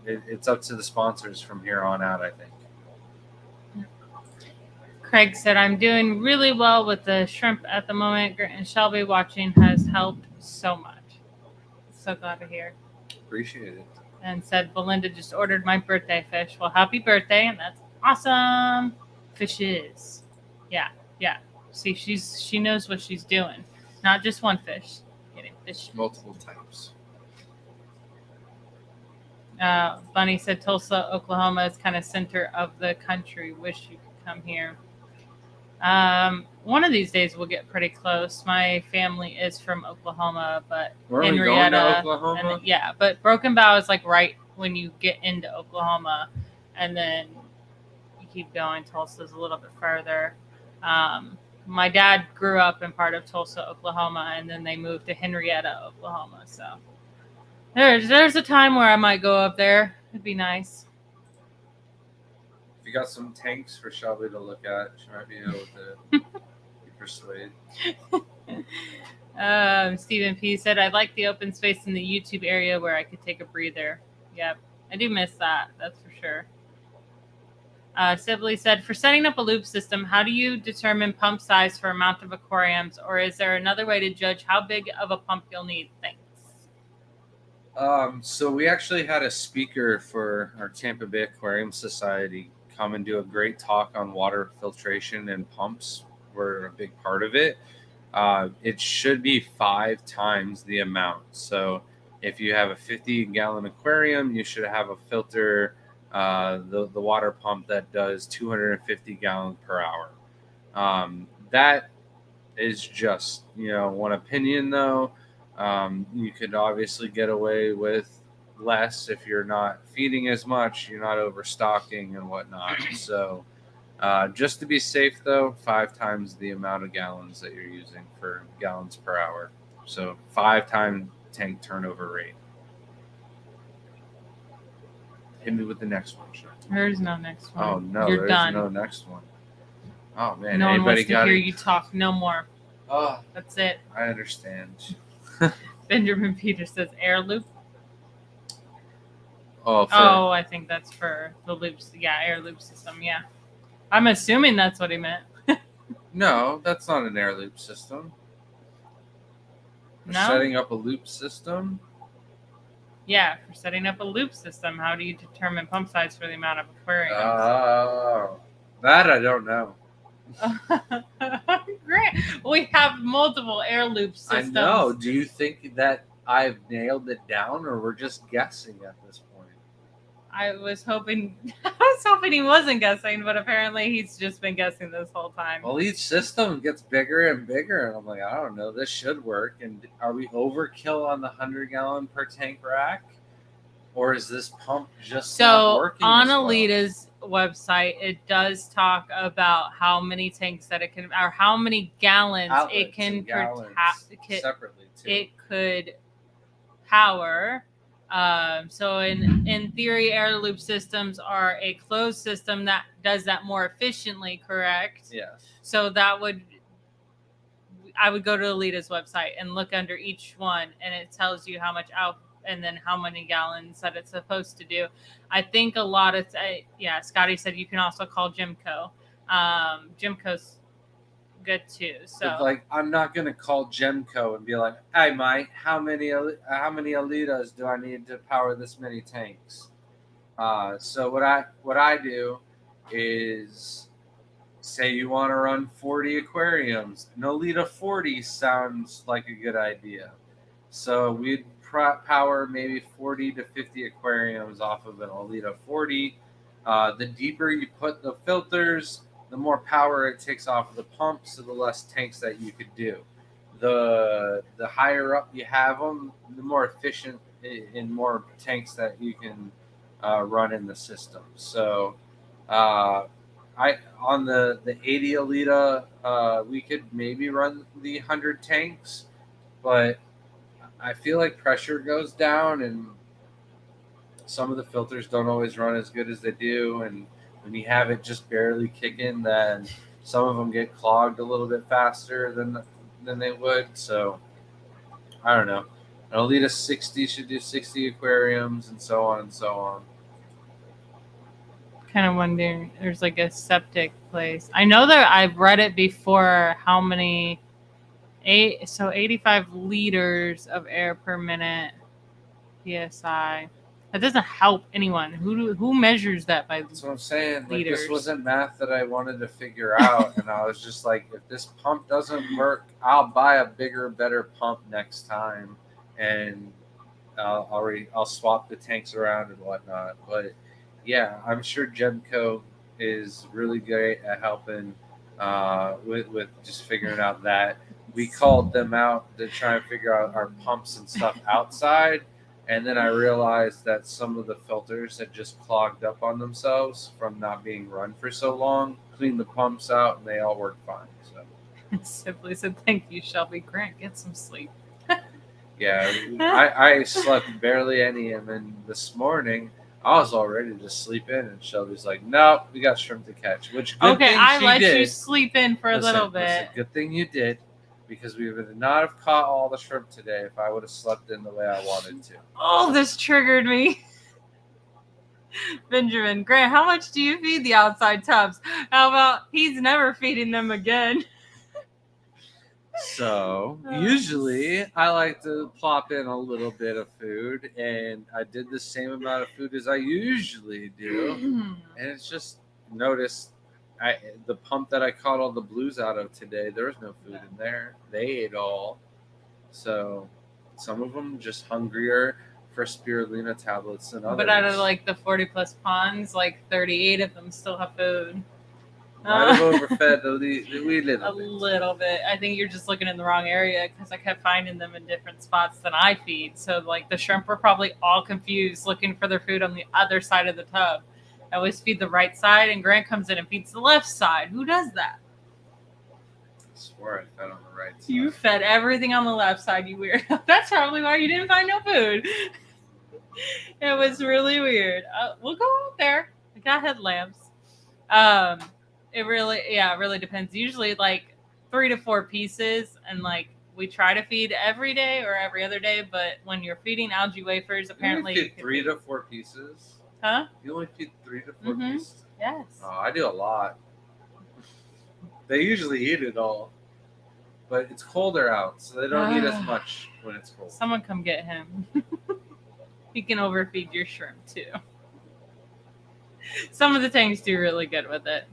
it's up to the sponsors from here on out, I think. Craig said, I'm doing really well with the shrimp at the moment. Grant and Shelby watching has helped so much. So glad to hear. Appreciate it. And said, Belinda just ordered my birthday fish. Well, happy birthday, and that's awesome. Fishes. Yeah. See, she knows what she's doing. Not just one fish. Getting fish. Multiple types. Bunny said Tulsa, Oklahoma is kind of center of the country. Wish you could come here. One of these days we'll get pretty close. My family is from Oklahoma, but We're going to Oklahoma? But Broken Bow is like right when you get into Oklahoma, and then you keep going. Tulsa's a little bit further. My dad grew up in part of Tulsa, Oklahoma, and then they moved to Henrietta, Oklahoma. So there's a time where I might go up there. It'd be nice. If you got some tanks for Shelby to look at, she might be able to be persuaded. Stephen P. said, I like the open space in the YouTube area where I could take a breather. Yep, I do miss that. That's for sure. Sibley said, for setting up a loop system, how do you determine pump size for amount of aquariums, or is there another way to judge how big of a pump you'll need? Thanks. So we actually had a speaker for our Tampa Bay Aquarium Society come and do a great talk on water filtration, and pumps were a big part of it. It should be 5 times the amount. So if you have a 50-gallon aquarium, you should have a filter, the water pump that does 250 gallons per hour. That is just, one opinion, though. You could obviously get away with less if you're not feeding as much, you're not overstocking and whatnot. So just to be safe, though, 5 times the amount of gallons that you're using for gallons per hour. So 5 times tank turnover rate. Hit me with the next one, sure. There's no next one. Oh no, You're there's done. no next one. Oh man, No one anybody wants to got hear it? you talk. No more. Oh, That's it. I understand. Benjamin Peters says air loop. Oh, Oh, I think that's for the loops. Yeah, air loop system. Yeah. I'm assuming that's what he meant. no, that's not an air loop system. No? Setting up a loop system. Yeah, for setting up a loop system, how do you determine pump size for the amount of aquariums? Oh, that I don't know. Great. We have multiple air loop systems. I know. Do you think that I've nailed it down, or we're just guessing at this point? I was hoping he wasn't guessing, but apparently he's just been guessing this whole time. Well, each system gets bigger and bigger, and I'm like, I don't know, this should work. And are we overkill on the 100-gallon per tank rack, or is this pump just not So working? on as well? Alita's website, it does talk about how many tanks that it can, or how many gallons Outlets it can and gallons separately too. it could power. So in theory, air loop systems are a closed system that does that more efficiently, correct? Yes. So I would go to Alita's website and look under each one, and it tells you how much out and then how many gallons that it's supposed to do. I think a lot of Scotty said you can also call Jimco. Jimco's good too. So But, like, I'm not gonna call Gemco and be like, "Hey, Mike, how many Alitas do I need to power this many tanks?" So what I do is say you want to run 40 aquariums. An Alita 40 sounds like a good idea. So we'd power maybe 40 to 50 aquariums off of an Alita 40. The deeper you put the filters, the more power it takes off of the pump, so the less tanks that you could do. The higher up you have them, the more efficient and more tanks that you can run in the system. So on the 80 Alita, we could maybe run the 100 tanks, but I feel like pressure goes down and some of the filters don't always run as good as they do, and when you have it just barely kicking, then some of them get clogged a little bit faster than they would. So I don't know. An Alita 60 should do 60 aquariums, and so on and so on. kind of wondering, there's like a septic place. I know that I've read it before. How many? 85 liters of air per minute psi. That doesn't help anyone. Who measures that by That's what I'm saying. Like, liters? this wasn't math that I wanted to figure out, and I was just like, if this pump doesn't work, I'll buy a bigger, better pump next time, and I'll swap the tanks around and whatnot. But yeah, I'm sure Gemco is really great at helping with just figuring out that. We called them out to try and figure out our pumps and stuff outside. And then I realized that some of the filters had just clogged up on themselves from not being run for so long. Cleaned the pumps out, and they all worked fine. So Simply said, "Thank you, Shelby Grant. Get some sleep." yeah, I slept barely any, and then this morning I was all ready to sleep in, and Shelby's like, "Nope, we got shrimp to catch." Which good Okay, thing I she let did. you sleep in for a little bit. Good thing you did, because we would not have caught all the shrimp today if I would have slept in the way I wanted to. Oh, this triggered me. Benjamin Grant, how much do you feed the outside tubs? How about he's never feeding them again? So usually I like to plop in a little bit of food, and I did the same amount of food as I usually do, and it's just noticed the pump that I caught all the blues out of today. There was no food in there. They ate all. So some of them just hungrier for spirulina tablets than others. But out of like the 40 plus ponds, like 38 of them still have food. Might have overfed a wee little A bit. little bit. I think you're just looking in the wrong area because I kept finding them in different spots than I feed. So like the shrimp were probably all confused looking for their food on the other side of the tub. I always feed the right side, and Grant comes in and feeds the left side. Who does that? I swear I fed on the right side. You fed everything on the left side, you weirdo. That's probably why you didn't find no food. It was really weird. We'll go out there. I got headlamps. It really depends. Usually like 3 to 4 pieces, and like we try to feed every day or every other day. But when you're feeding algae wafers, apparently you only feed 3 to 4 pieces. Huh? You only feed 3 to 4 pieces. Yes. Oh, I do a lot. They usually eat it all, but it's colder out, so they don't eat as much when it's cold. Someone come get him. He can overfeed your shrimp too. Some of the tanks do really good with it.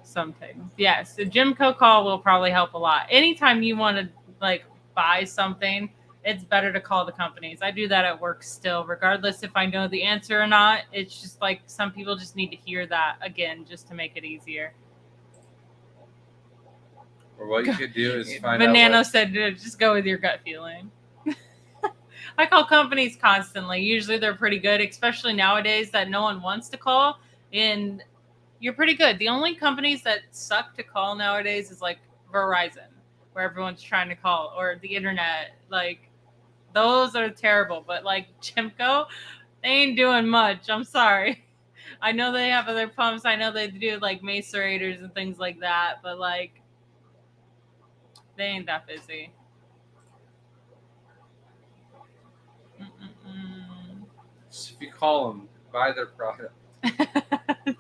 Some tanks. Yes, the Jimco call will probably help a lot. Anytime you want to like buy something, it's better to call the companies. I do that at work still, regardless if I know the answer or not. It's just like some people just need to hear that again just to make it easier. Or what you could do is find Banana out. said, just go with your gut feeling. I call companies constantly. Usually they're pretty good, especially nowadays that no one wants to call. And you're pretty good. The only companies that suck to call nowadays is like Verizon, where everyone's trying to call, or the internet. Like, those are terrible. But like Chimco, they ain't doing much. I'm sorry. I know they have other pumps. I know they do like macerators and things like that. But like, they ain't that busy. If you call them, buy their product.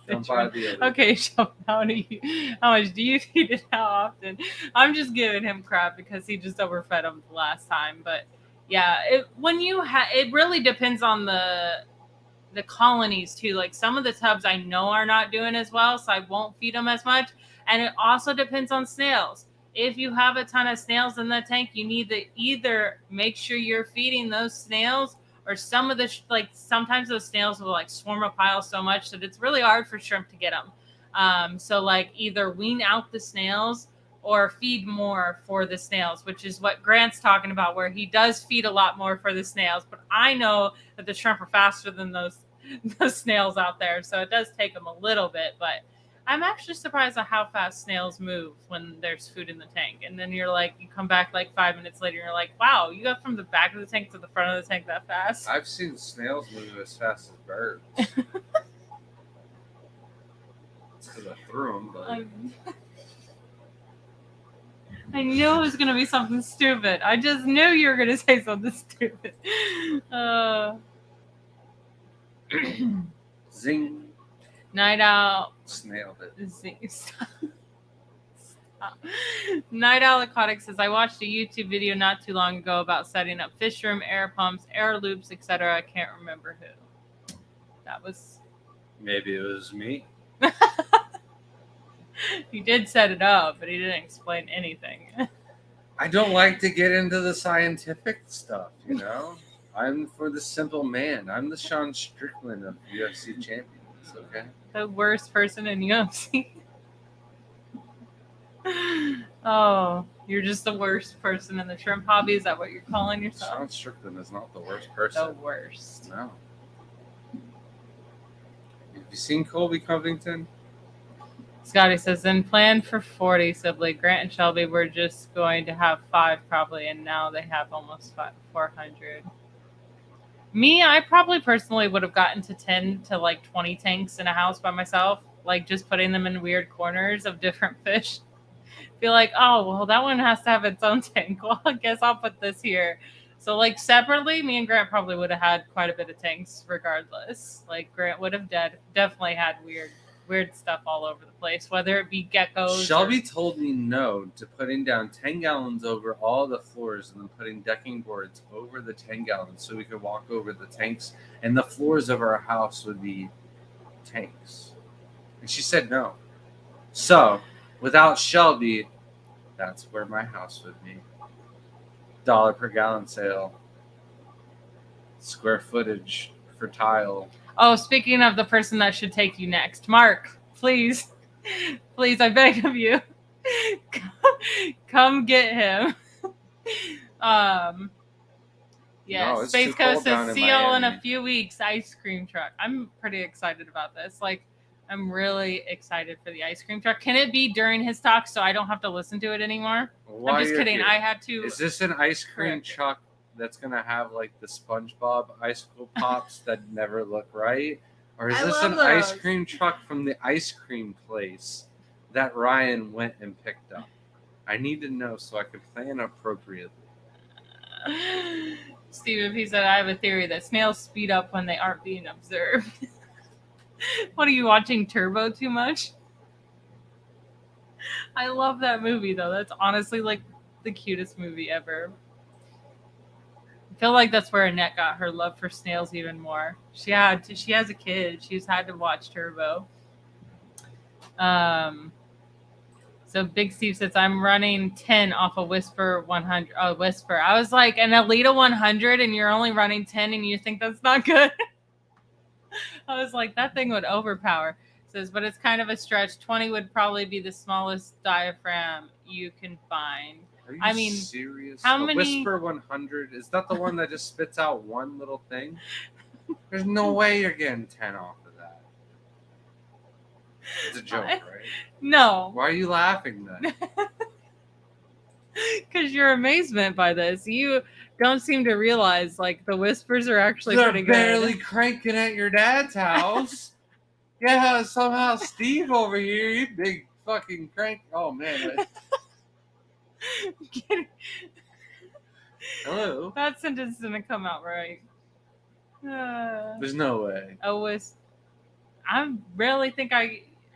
Don't buy the other. Okay, so how much do you feed it? How often? I'm just giving him crap because he just overfed him the last time. But yeah, it really depends on the colonies too. Like some of the tubs I know are not doing as well, so I won't feed them as much. And it also depends on snails. If you have a ton of snails in the tank, you need to either make sure you're feeding those snails, or some of the sometimes those snails will like swarm a pile so much that it's really hard for shrimp to get them. So like either wean out the snails or feed more for the snails, which is what Grant's talking about, where he does feed a lot more for the snails. But I know that the shrimp are faster than those snails out there, so it does take them a little bit. But I'm actually surprised at how fast snails move when there's food in the tank. And then you're like, you come back like 5 minutes later, and you're like, wow, you got from the back of the tank to the front of the tank that fast? I've seen snails move as fast as birds. It's because I threw them, but... I knew it was going to be something stupid. I just knew you were going to say something stupid. Zing. Night Owl. Snailed it. Zing. Stop. Night Owl Aquatic says, I watched a YouTube video not too long ago about setting up fish room, air pumps, air loops, etc. I can't remember who. That was... Maybe it was me. He did set it up, but he didn't explain anything. I don't like to get into the scientific stuff, you know? I'm for the simple man. I'm the Sean Strickland of UFC champions, okay? The worst person in UFC. Oh, you're just the worst person in the shrimp hobby? Is that what you're calling yourself? Sean Strickland is not the worst person. The worst. No. Have you seen Colby Covington? Scotty says, then plan for 40, Sibley. Grant and Shelby were just going to have 5 probably, and now they have almost 400. Me, I probably personally would have gotten to 10 to like 20 tanks in a house by myself, like just putting them in weird corners of different fish. Feel like, oh, well, that one has to have its own tank. Well, I guess I'll put this here. So like separately, me and Grant probably would have had quite a bit of tanks regardless. Like Grant would have definitely had weird weird stuff all over the place, whether it be geckos. Shelby told me no to putting down 10 gallons over all the floors and then putting decking boards over the 10 gallons so we could walk over the tanks and the floors of our house would be tanks. And she said no. So, without Shelby, that's where my house would be. $1 per gallon sale. Square footage for tile. Oh, speaking of the person that should take you next, Mark, please, I beg of you, come get him. Yes, No, it's Space too cold Coast down says, in see y'all in Miami. a few weeks, ice cream truck. I'm pretty excited about this. Like, I'm really excited for the ice cream truck. Can it be during his talk so I don't have to listen to it anymore? While I'm just you're kidding. here, I had to. is this an ice cream Correct. truck that's gonna have like the SpongeBob icicle pops that never look right? Or is I this love an ice those. cream truck from the ice cream place that Ryan went and picked up? I need to know so I can plan appropriately. Steve, he said, I have a theory that snails speed up when they aren't being observed. What are you watching, Turbo too much? I love that movie though. That's honestly like the cutest movie ever. I feel like that's where Annette got her love for snails even more. She has a kid. She's had to watch Turbo. So Big Steve says, I'm running 10 off a Whisper 100. Oh, Whisper. I was like, an Alita 100 and you're only running 10 and you think that's not good? I was like, that thing would overpower. Says, but it's kind of a stretch. 20 would probably be the smallest diaphragm you can find. Are you I mean, serious? how A many- Whisper 100? Is that the one that just spits out one little thing? There's no way you're getting 10 off of that. It's a joke, right? No. Why are you laughing then? Because your amazement by this. You don't seem to realize, like, the Whispers are actually They're pretty barely good. cranking at your dad's house. Yeah, somehow Steve over here, you big fucking crank. Oh, man. Hello? That sentence didn't come out right. There's no way. I really think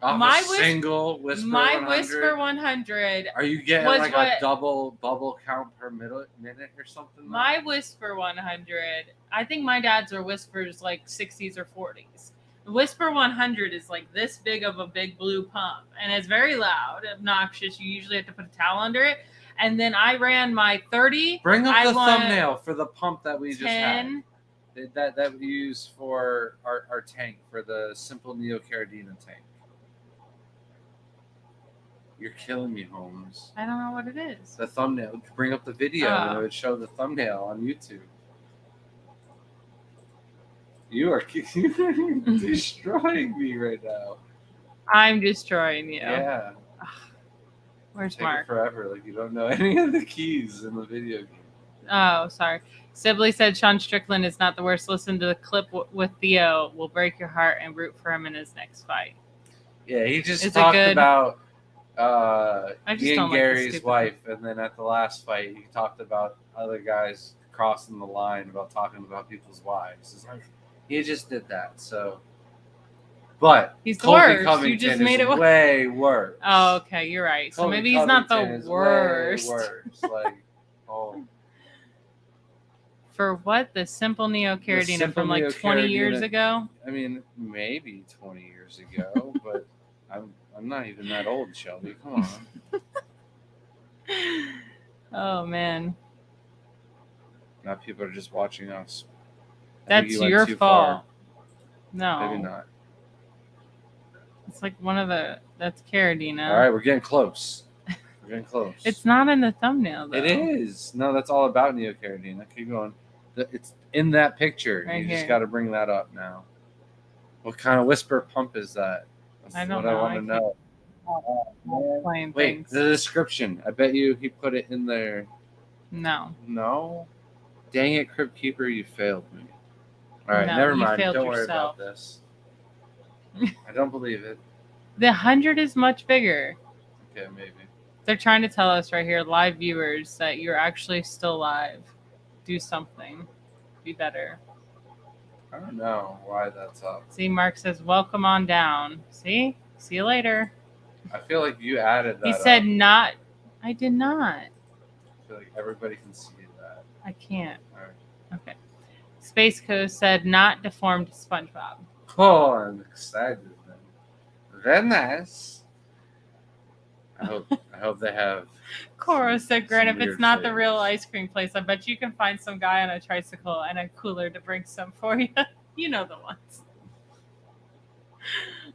Off My a single Whisper my 100? Whisper 100. Are you getting was like what- a double bubble count per minute or something? My Whisper 100, I think my dad's are Whispers like 60s or 40s. The Whisper 100 is like this big of a big blue pump, and it's very loud, obnoxious. You usually have to put a towel under it. And then I ran my 30. Bring up I the want thumbnail for the pump that we just 10. had. That we use for our tank, for the simple Neocaridina tank. You're killing me, Holmes. I don't know what it is. The thumbnail. Bring up the video and Oh. it would show the thumbnail on YouTube. You are destroying me right now. I'm destroying you. Yeah. Where's Take Mark? it forever. Like you don't know any of the keys in the video game. Oh, sorry. Sibley said Sean Strickland is not the worst. Listen to the clip with Theo. Will break your heart and root for him in his next fight. Yeah, he just Is it talked good? about I just Ian don't like the Gary's stupid wife, and then at the last fight, he talked about other guys crossing the line about talking about people's wives. It's like he just did that. So, but He's the Colby worst. You Covington just made is it. way worse. Oh, okay. You're right. So Colby maybe he's not Covington the is worst. Way worse. Like, oh, For what? The simple Neocaridina simple from like 20 years Neocaridina. ago? I mean, maybe 20 years ago, but I'm not even that old, Shelby. Come on. Oh, man. Now people are just watching us. I think That's you went your too fault. far. No. Maybe not. It's like one of the. That's Caridina. All right, we're getting close. We're getting close. It's not in the thumbnail, though. It is. No, that's all about Neocaridina. Keep going. It's in that picture. Right You here. just got to bring that up now. What kind of Whisper pump is that? That's I don't what know. I want I to can't- know. Playing Wait, things. the description. I bet you he put it in there. No. No? Dang it, Crypt Keeper, you failed me. All right, No, never you mind. failed Don't yourself. worry about this. I don't believe it. The 100 is much bigger. Okay, maybe. They're trying to tell us right here, live viewers, that you're actually still live. Do something. Be better. I don't know why that's up. See, Mark says, welcome on down. See you later. I feel like you added that. He said up. not. I did not. I feel like everybody can see that. I can't. All right. Okay. Space Coast said not deformed SpongeBob. Oh, I'm excited then. Very nice. I hope they have. Coro said, Grant, if some it's weird not the flavors. real ice cream place, I bet you can find some guy on a tricycle and a cooler to bring some for you. You know the ones.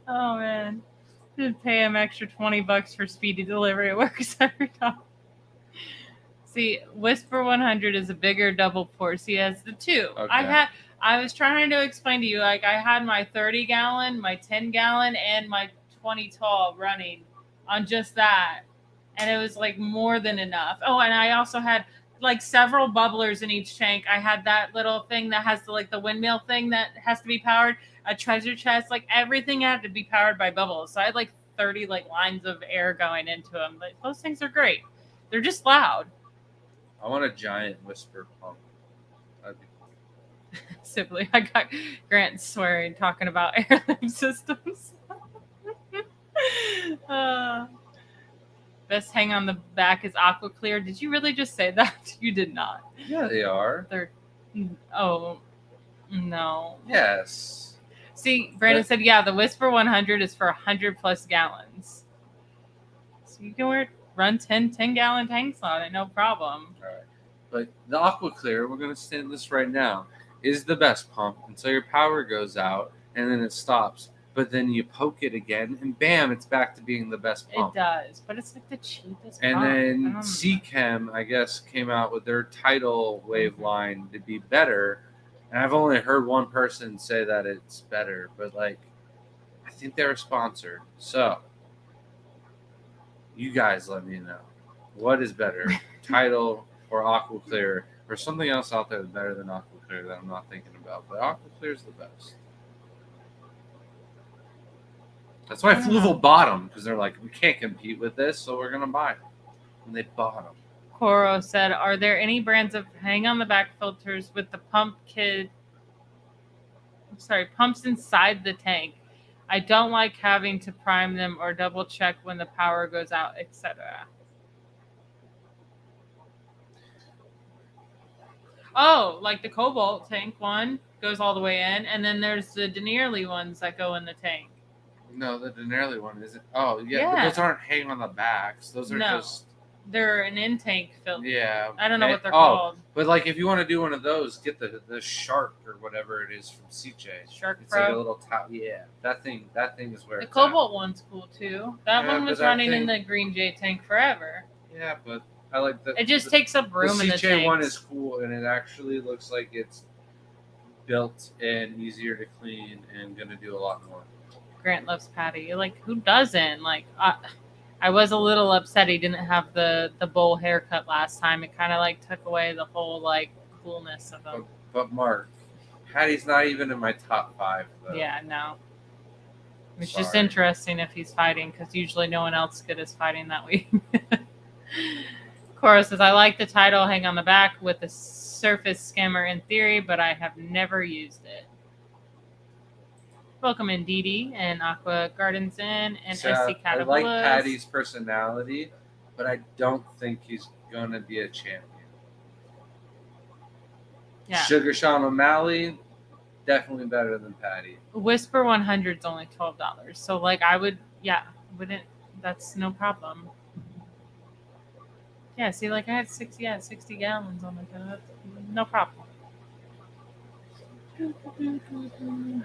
Oh, man. Just pay him extra $20 for speedy delivery. It works every time. See, Whisper 100 is a bigger double port. See, it has the two. Okay. I was trying to explain to you, like, I had my 30 gallon, my 10 gallon, and my 20 tall running on just that. And it was like more than enough. Oh, and I also had like several bubblers in each tank. I had that little thing that has the windmill thing that has to be powered, a treasure chest, like everything had to be powered by bubbles. So I had like 30 like lines of air going into them. But those things are great. They're just loud. I want a giant whisper pump. That'd be cool. Simply, I got Grant swearing, talking about airlift systems. Best hang on the back is Aqua Clear. Did you really just say that? You did not. Yeah, they are. They're. Oh, no. Yes. See, Brandon said, yeah, the Whisper 100 is for 100 plus gallons. So you can run 10 gallon tanks on it, no problem. All right. But the Aqua Clear, we're going to stand this right now, is the best pump until your power goes out and then it stops. But then you poke it again and bam, it's back to being the best pump. It does, but it's like the cheapest And pump. then Seachem, I guess, came out with their tidal wave line to be better. And I've only heard one person say that it's better, but like, I think they're sponsored. So, you guys let me know. What is better, Tidal or Aqua Clear, or something else out there that's better than Aqua Clear that I'm not thinking about? But Aqua Clear is the best. That's why Fluval bought them, because they're like, we can't compete with this, so we're gonna buy them. And they bought them. Coro said, are there any brands of hang on the back filters with the pumps inside the tank? I don't like having to prime them or double check when the power goes out, etc. Oh, like the Cobalt tank one goes all the way in, and then there's the Denearly ones that go in the tank. No, the Denearly one isn't. Oh, yeah, but those aren't hang on the backs. Those are just. They're an in-tank filter. Yeah. I don't know what they're called. But like if you want to do one of those, get the Shark or whatever it is from CJ. Shark it's Pro. Like a little top. Yeah, that thing is where the it's Cobalt at. One's cool too. That one was running in the Green J tank forever. Yeah, but I like the. It just takes up room in the tank. The CJ one is cool, and it actually looks like it's built and easier to clean and gonna do a lot more. Grant loves Patty. Like, who doesn't? Like, I was a little upset he didn't have the bowl haircut last time. It kind of like took away the whole like coolness of him. But Mark, Patty's not even in my top 5 though. Yeah, no. It's just interesting if he's fighting, because usually no one else good is fighting that week. Cora says, I like the title hang on the back with the surface skimmer in theory, but I have never used it. Welcome in Dee and Aqua Gardens Inn and SC Catapults. I like Patty's personality, but I don't think he's going to be a champion. Yeah. Sugar Sean O'Malley, definitely better than Patty. Whisper 100 is only $12. So, like, that's no problem. Yeah, see, like, I had 60 gallons on the car. No problem.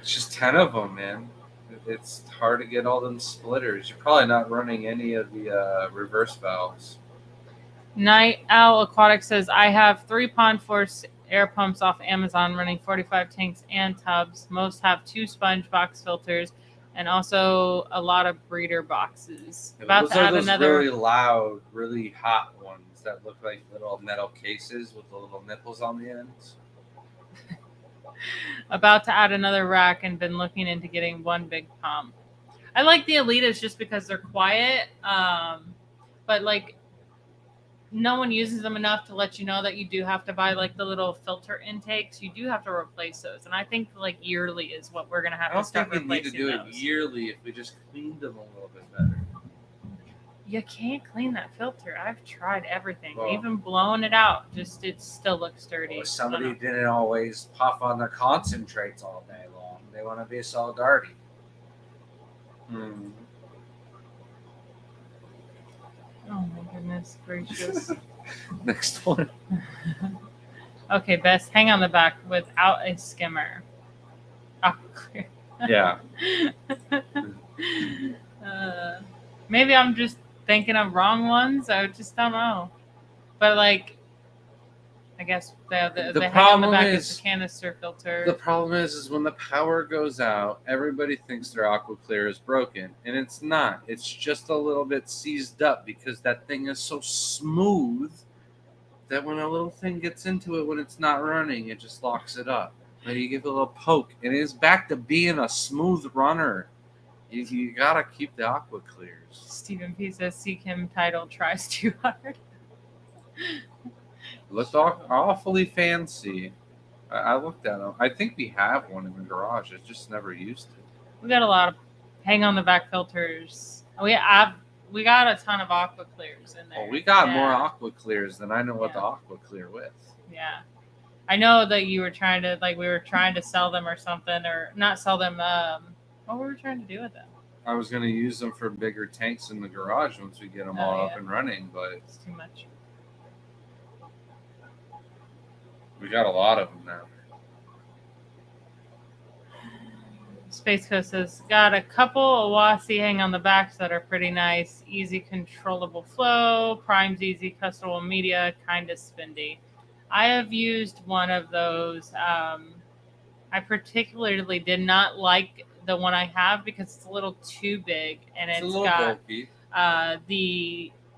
It's just 10 of them, man. It's hard to get all them splitters. You're probably not running any of the reverse valves. Night Owl Aquatic says, I have 3 Pond Force air pumps off Amazon running 45 tanks and tubs. Most have 2 sponge box filters and also a lot of breeder boxes. Yeah, about to add another really loud, really hot ones that look like little metal cases with the little nipples on the ends. About to add another rack and been looking into getting one big pump. I like the Elitas just because they're quiet, but like no one uses them enough to let you know that you do have to buy like the little filter intakes. You do have to replace those, and I think like yearly is what we're gonna have I to don't start think you need to replacing do it those. yearly if we just cleaned them a little bit better. You can't clean that filter. I've tried everything, Well- even blowing it out. Just it still looks dirty. Well, somebody didn't always puff on the concentrates all day long. They want to be so dirty. Hmm. Oh my goodness gracious. Next one. Okay, best hang on the back without a skimmer. Oh, clear. Yeah. Maybe I'm just thinking of wrong ones. I just don't know. But like, I guess the The hang on the problem back is- is the canister filter. The problem is when the power goes out, everybody thinks their AquaClear is broken, and it's not. It's just a little bit seized up because that thing is so smooth that when a little thing gets into it when it's not running, it just locks it up. Then you give it a little poke, and it's back to being a smooth runner. You gotta keep the AquaClears. Stephen P says Seek Him title tries too hard. Looked awfully fancy. I looked at them. I think we have one in the garage. I just never used it. We got a lot of hang on the back filters. We got a ton of aqua clears in there. Well, we got Yeah. more AquaClears than I know what Yeah. the AquaClear with. Yeah. I know that you were trying to we were trying to sell them or something, or not sell them. What were we trying to do with them? I was going to use them for bigger tanks in the garage once we get them Oh, all up yeah. and running, but It's too much. we got a lot of them now. Space Coast says got a couple Awasi hang on the backs that are pretty nice. Easy controllable flow, primes easy, customable media, kind of spendy. I have used one of those. I particularly did not like the one I have because it's a little too big and It's a it's little got bulky,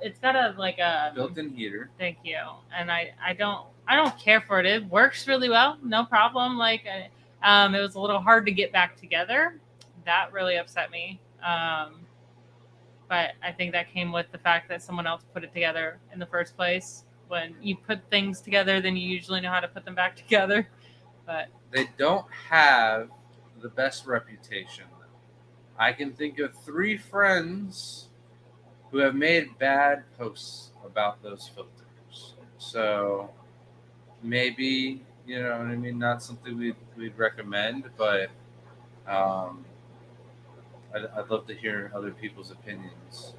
it's got a built-in heater. Thank you. And I don't care for it. It works really well, no problem. Like it was a little hard to get back together. That really upset me. But I think that came with the fact that someone else put it together in the first place. When you put things together, then you usually know how to put them back together. But They don't have the best reputation. I can think of 3 friends who have made bad posts about those filters. So maybe, you know what I mean, not something we'd recommend, but I'd love to hear other people's opinions.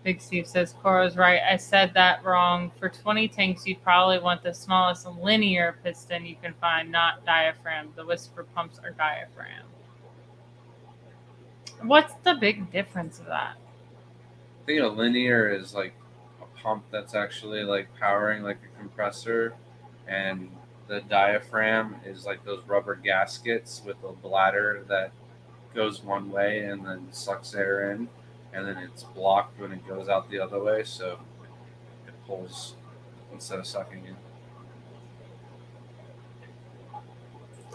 Big Steve says Cora's right. I said that wrong. For 20 tanks, you'd probably want the smallest linear piston you can find, not diaphragm. The Whisper pumps are diaphragm. What's the big difference of that? I think a linear is like a pump that's actually like powering like a compressor, and the diaphragm is like those rubber gaskets with a bladder that goes one way and then sucks air in, and then it's blocked when it goes out the other way, so it pulls instead of sucking in.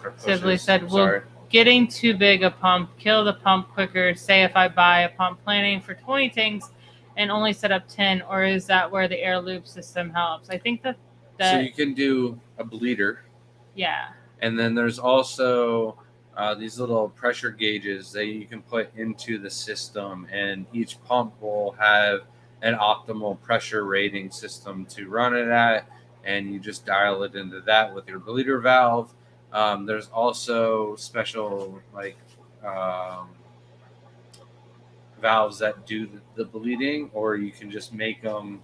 Or Sibley pushes, said, I'm "Will sorry. getting too big a pump kill the pump quicker? Say if I buy a pump planning for 20 tanks and only set up 10, or is that where the air loop system helps?" I think that So you can do a bleeder. yeah. And then there's also these little pressure gauges that you can put into the system, and each pump will have an optimal pressure rating system to run it at, and you just dial it into that with your bleeder valve. There's also special like valves that do the bleeding, or you can just make them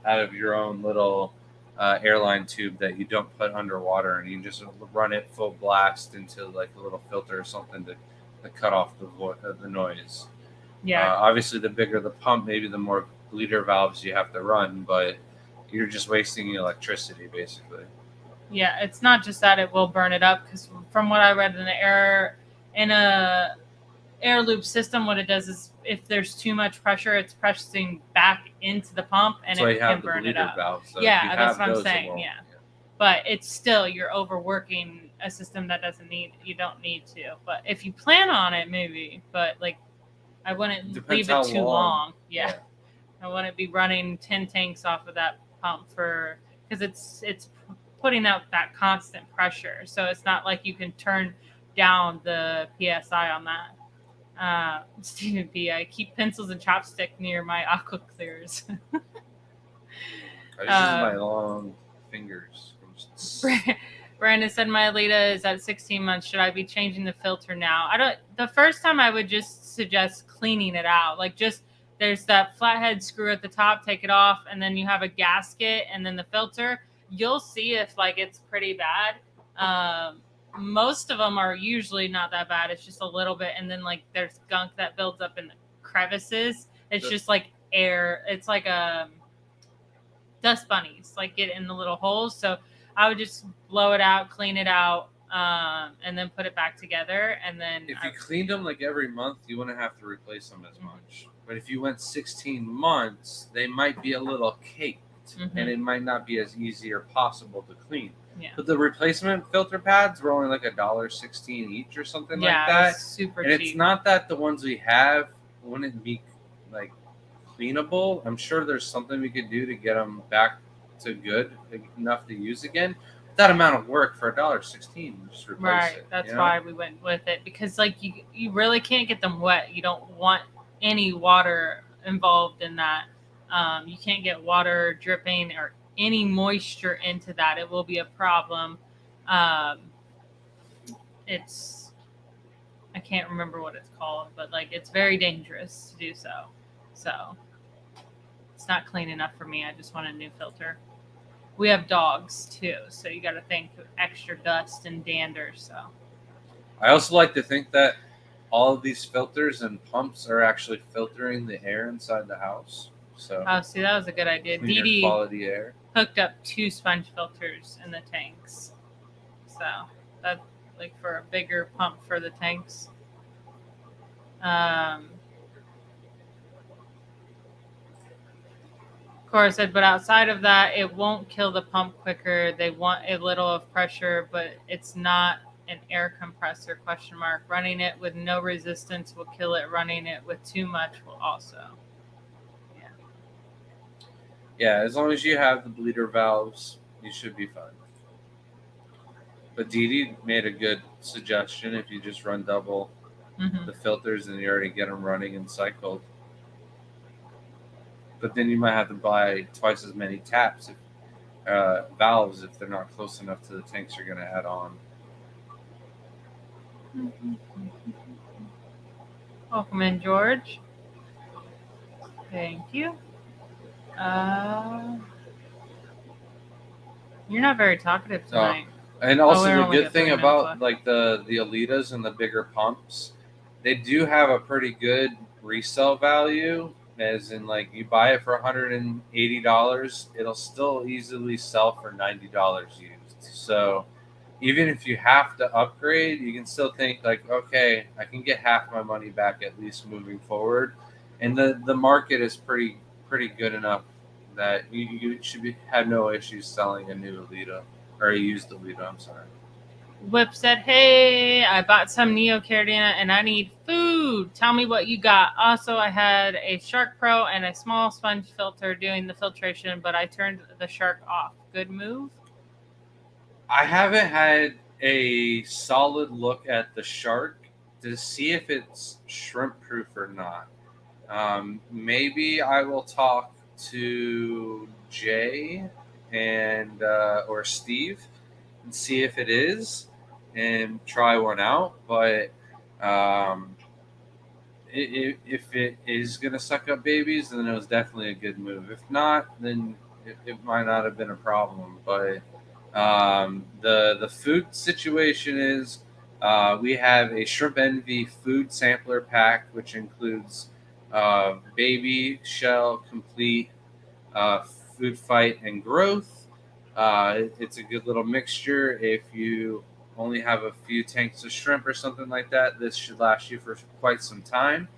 out of your own little airline tube that you don't put underwater, and you just run it full blast into like a little filter or something to cut off the noise. Yeah. Obviously, the bigger the pump, maybe the more bleeder valves you have to run, but you're just wasting electricity basically. Yeah, it's not just that it will burn it up, because from what I read in a air loop system, what it does is if there's too much pressure, it's pressing back into the pump and That's why it you can have the burn it bleeder up. valves. So Yeah, if you that's have what I'm those, it saying, won't. yeah. But it's still you're overworking a system that you don't need to. But if you plan on it, maybe. But like, I wouldn't Depends leave it how too long. long. Yeah. I wouldn't be running 10 tanks off of that pump because it's putting out that constant pressure. So it's not like you can turn down the psi on that. Stephen P. I keep pencils and chopstick near my aqua clears. I just use my long fingers. Brandon said my Alita is at 16 months. Should I be changing the filter now? I don't. The first time I would just suggest cleaning it out. Like just there's that flathead screw at the top. Take it off, and then you have a gasket, and then the filter. You'll see if like it's pretty bad. Most of them are usually not that bad. It's just a little bit, and then like there's gunk that builds up in the crevices. It's just like air. It's like dust bunnies, like get in the little holes. So I would just blow it out, clean it out, and then put it back together. And then if you cleaned them like every month, you wouldn't have to replace them as much. But if you went 16 months, they might be a little caked, and it might not be as easy or possible to clean. Yeah. But the replacement filter pads were only like $1.16 each or something like that. Super and cheap. It's not that the ones we have wouldn't be like cleanable. I'm sure there's something we could do to get them back to good enough to use again. That amount of work for $1.16, just replace it. That's why we went with it, because like you really can't get them wet. You don't want any water involved in that. You can't get water dripping or any moisture into that. It will be a problem. It's I can't remember what it's called, but like it's very dangerous to do so. So it's not clean enough for me. I just want a new filter. We have dogs too, so you got to think extra dust and dander. So I also like to think that all of these filters and pumps are actually filtering the air inside the house. So see, that was a good idea. cleaner Dee quality air. hooked up 2 sponge filters in the tanks, so that like for a bigger pump for the tanks. Cora said, but outside of that, it won't kill the pump quicker. They want a little of pressure, but it's not an air compressor, ? Running it with no resistance will kill it. Running it with too much will also. Yeah, as long as you have the bleeder valves, you should be fine. But Dee Dee made a good suggestion. If you just run double the filters and you already get them running and cycled. But then you might have to buy twice as many taps, valves, if they're not close enough to the tanks you're going to add on. Welcome in, George. Thank you. You're not very talkative tonight. And also we're the only good got thing 3 minutes about left. like the Alitas and the bigger pumps, they do have a pretty good resale value. As in, like, you buy it for $180, it'll still easily sell for $90 used. So even if you have to upgrade, you can still think like, okay, I can get half my money back at least moving forward. And the market is pretty good enough that you should have no issues selling a new Alita or a used Alita. I'm sorry. Whip said, hey, I bought some Neocardiana and I need food. Tell me what you got. Also, I had a Shark Pro and a small sponge filter doing the filtration, but I turned the Shark off. Good move? I haven't had a solid look at the Shark to see if it's shrimp proof or not. Maybe I will talk to Jay and or Steve and see if it is and try one out. But if it is going to suck up babies, then it was definitely a good move. If not, then it might not have been a problem. But the food situation is we have a Shrimp Envy food sampler pack, which includes baby, shell, complete, food fight, and growth. It's a good little mixture. If you only have a few tanks of shrimp or something like that, this should last you for quite some time.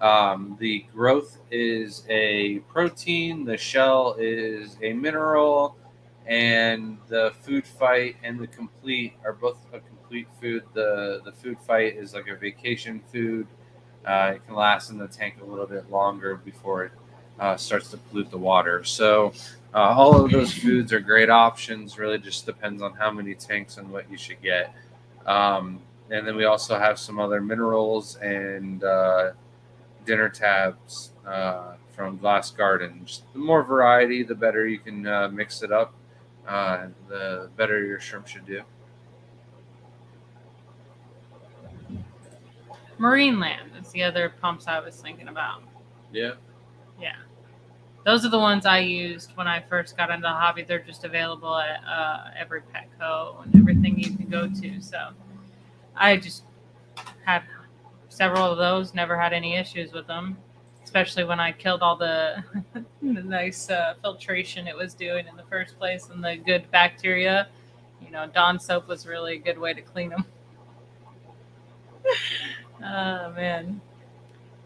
The growth is a protein. The shell is a mineral. and the Food Fight and the Complete are both a complete food. The Food Fight is like a vacation food. It can last in the tank a little bit longer before it starts to pollute the water. So all of those foods are great options. Really, just depends on how many tanks and what you should get. And then we also have some other minerals and dinner tabs from Glass Garden. Just the more variety, the better you can mix it up. The better your shrimp should do. Marine Land is the other pumps I was thinking about. Yeah. Yeah. Those are the ones I used when I first got into the hobby. They're just available at every Petco and everything you can go to. So I just had several of those, never had any issues with them, especially when I killed all the, the nice filtration it was doing in the first place and the good bacteria. You know, Dawn soap was really a good way to clean them. Oh, man.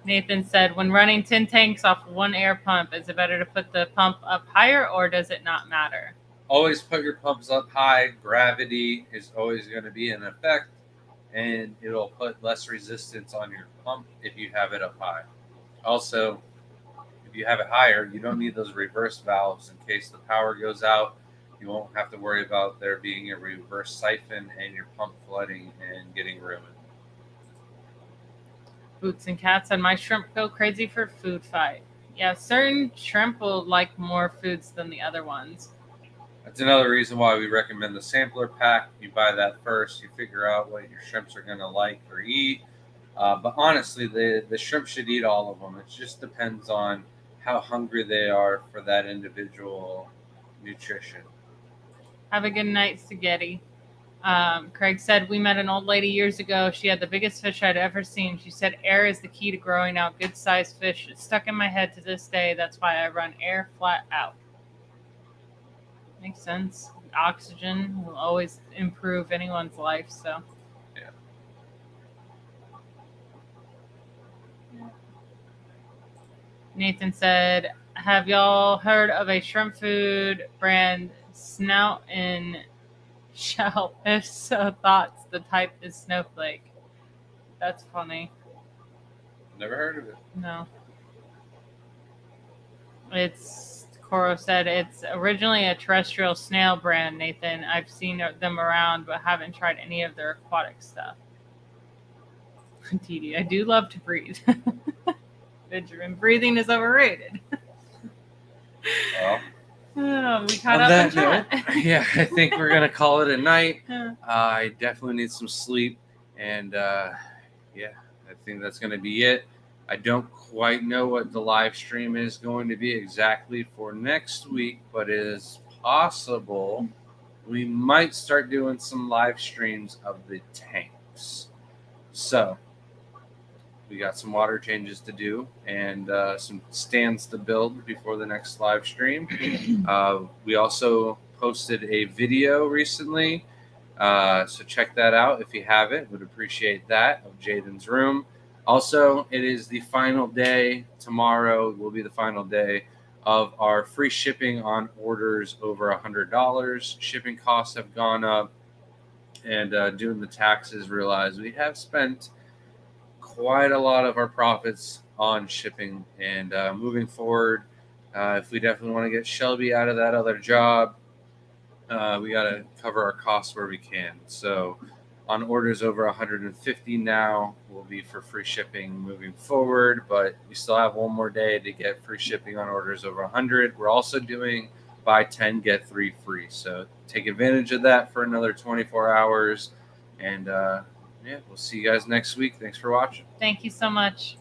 Nathan said, when running 10 tanks off one air pump, is it better to put the pump up higher or does it not matter? Always put your pumps up high. Gravity is always going to be in effect, and it'll put less resistance on your pump if you have it up high. Also, if you have it higher, you don't need those reverse valves in case the power goes out. You won't have to worry about there being a reverse siphon and your pump flooding and getting ruined. Boots and Cats said, my shrimp go crazy for Food Fight. Yeah, certain shrimp will like more foods than the other ones. That's another reason why we recommend the sampler pack. You buy that first, you figure out what your shrimps are going to like or eat. But honestly, the shrimp should eat all of them. It just depends on how hungry they are for that individual nutrition. Have a good night, Spaghetti. Craig said, we met an old lady years ago. She had the biggest fish I'd ever seen. She said air is the key to growing out good-sized fish. It's stuck in my head to this day. That's why I run air flat out. Makes sense. Oxygen will always improve anyone's life, so. Yeah. Nathan said, have y'all heard of a shrimp food brand, Snout and Shell? If so, thoughts. The type is Snowflake. That's funny. Never heard of it. No. Coro said, it's originally a terrestrial snail brand, Nathan. I've seen them around, but haven't tried any of their aquatic stuff. Didi, I do love to breathe. Benjamin, breathing is overrated. Well, we caught up in chat. Yeah, I think we're gonna call it a night. I definitely need some sleep, and yeah, I think that's gonna be it. I don't quite know what the live stream is going to be exactly for next week, but it is possible we might start doing some live streams of the tanks. So we got some water changes to do and some stands to build before the next live stream. We also posted a video recently, so check that out if you haven't. Would appreciate that, of Jaden's room. Also, it is the final day. Tomorrow will be the final day of our free shipping on orders over $100. Shipping costs have gone up, and doing the taxes, realize we have spent quite a lot of our profits on shipping. And moving forward, if we definitely want to get Shelby out of that other job, we got to cover our costs where we can. So on orders over 150 now will be for free shipping moving forward, but we still have one more day to get free shipping on orders over 100. We're also doing buy 10, get 3 free. So take advantage of that for another 24 hours. And yeah, we'll see you guys next week. Thanks for watching. Thank you so much.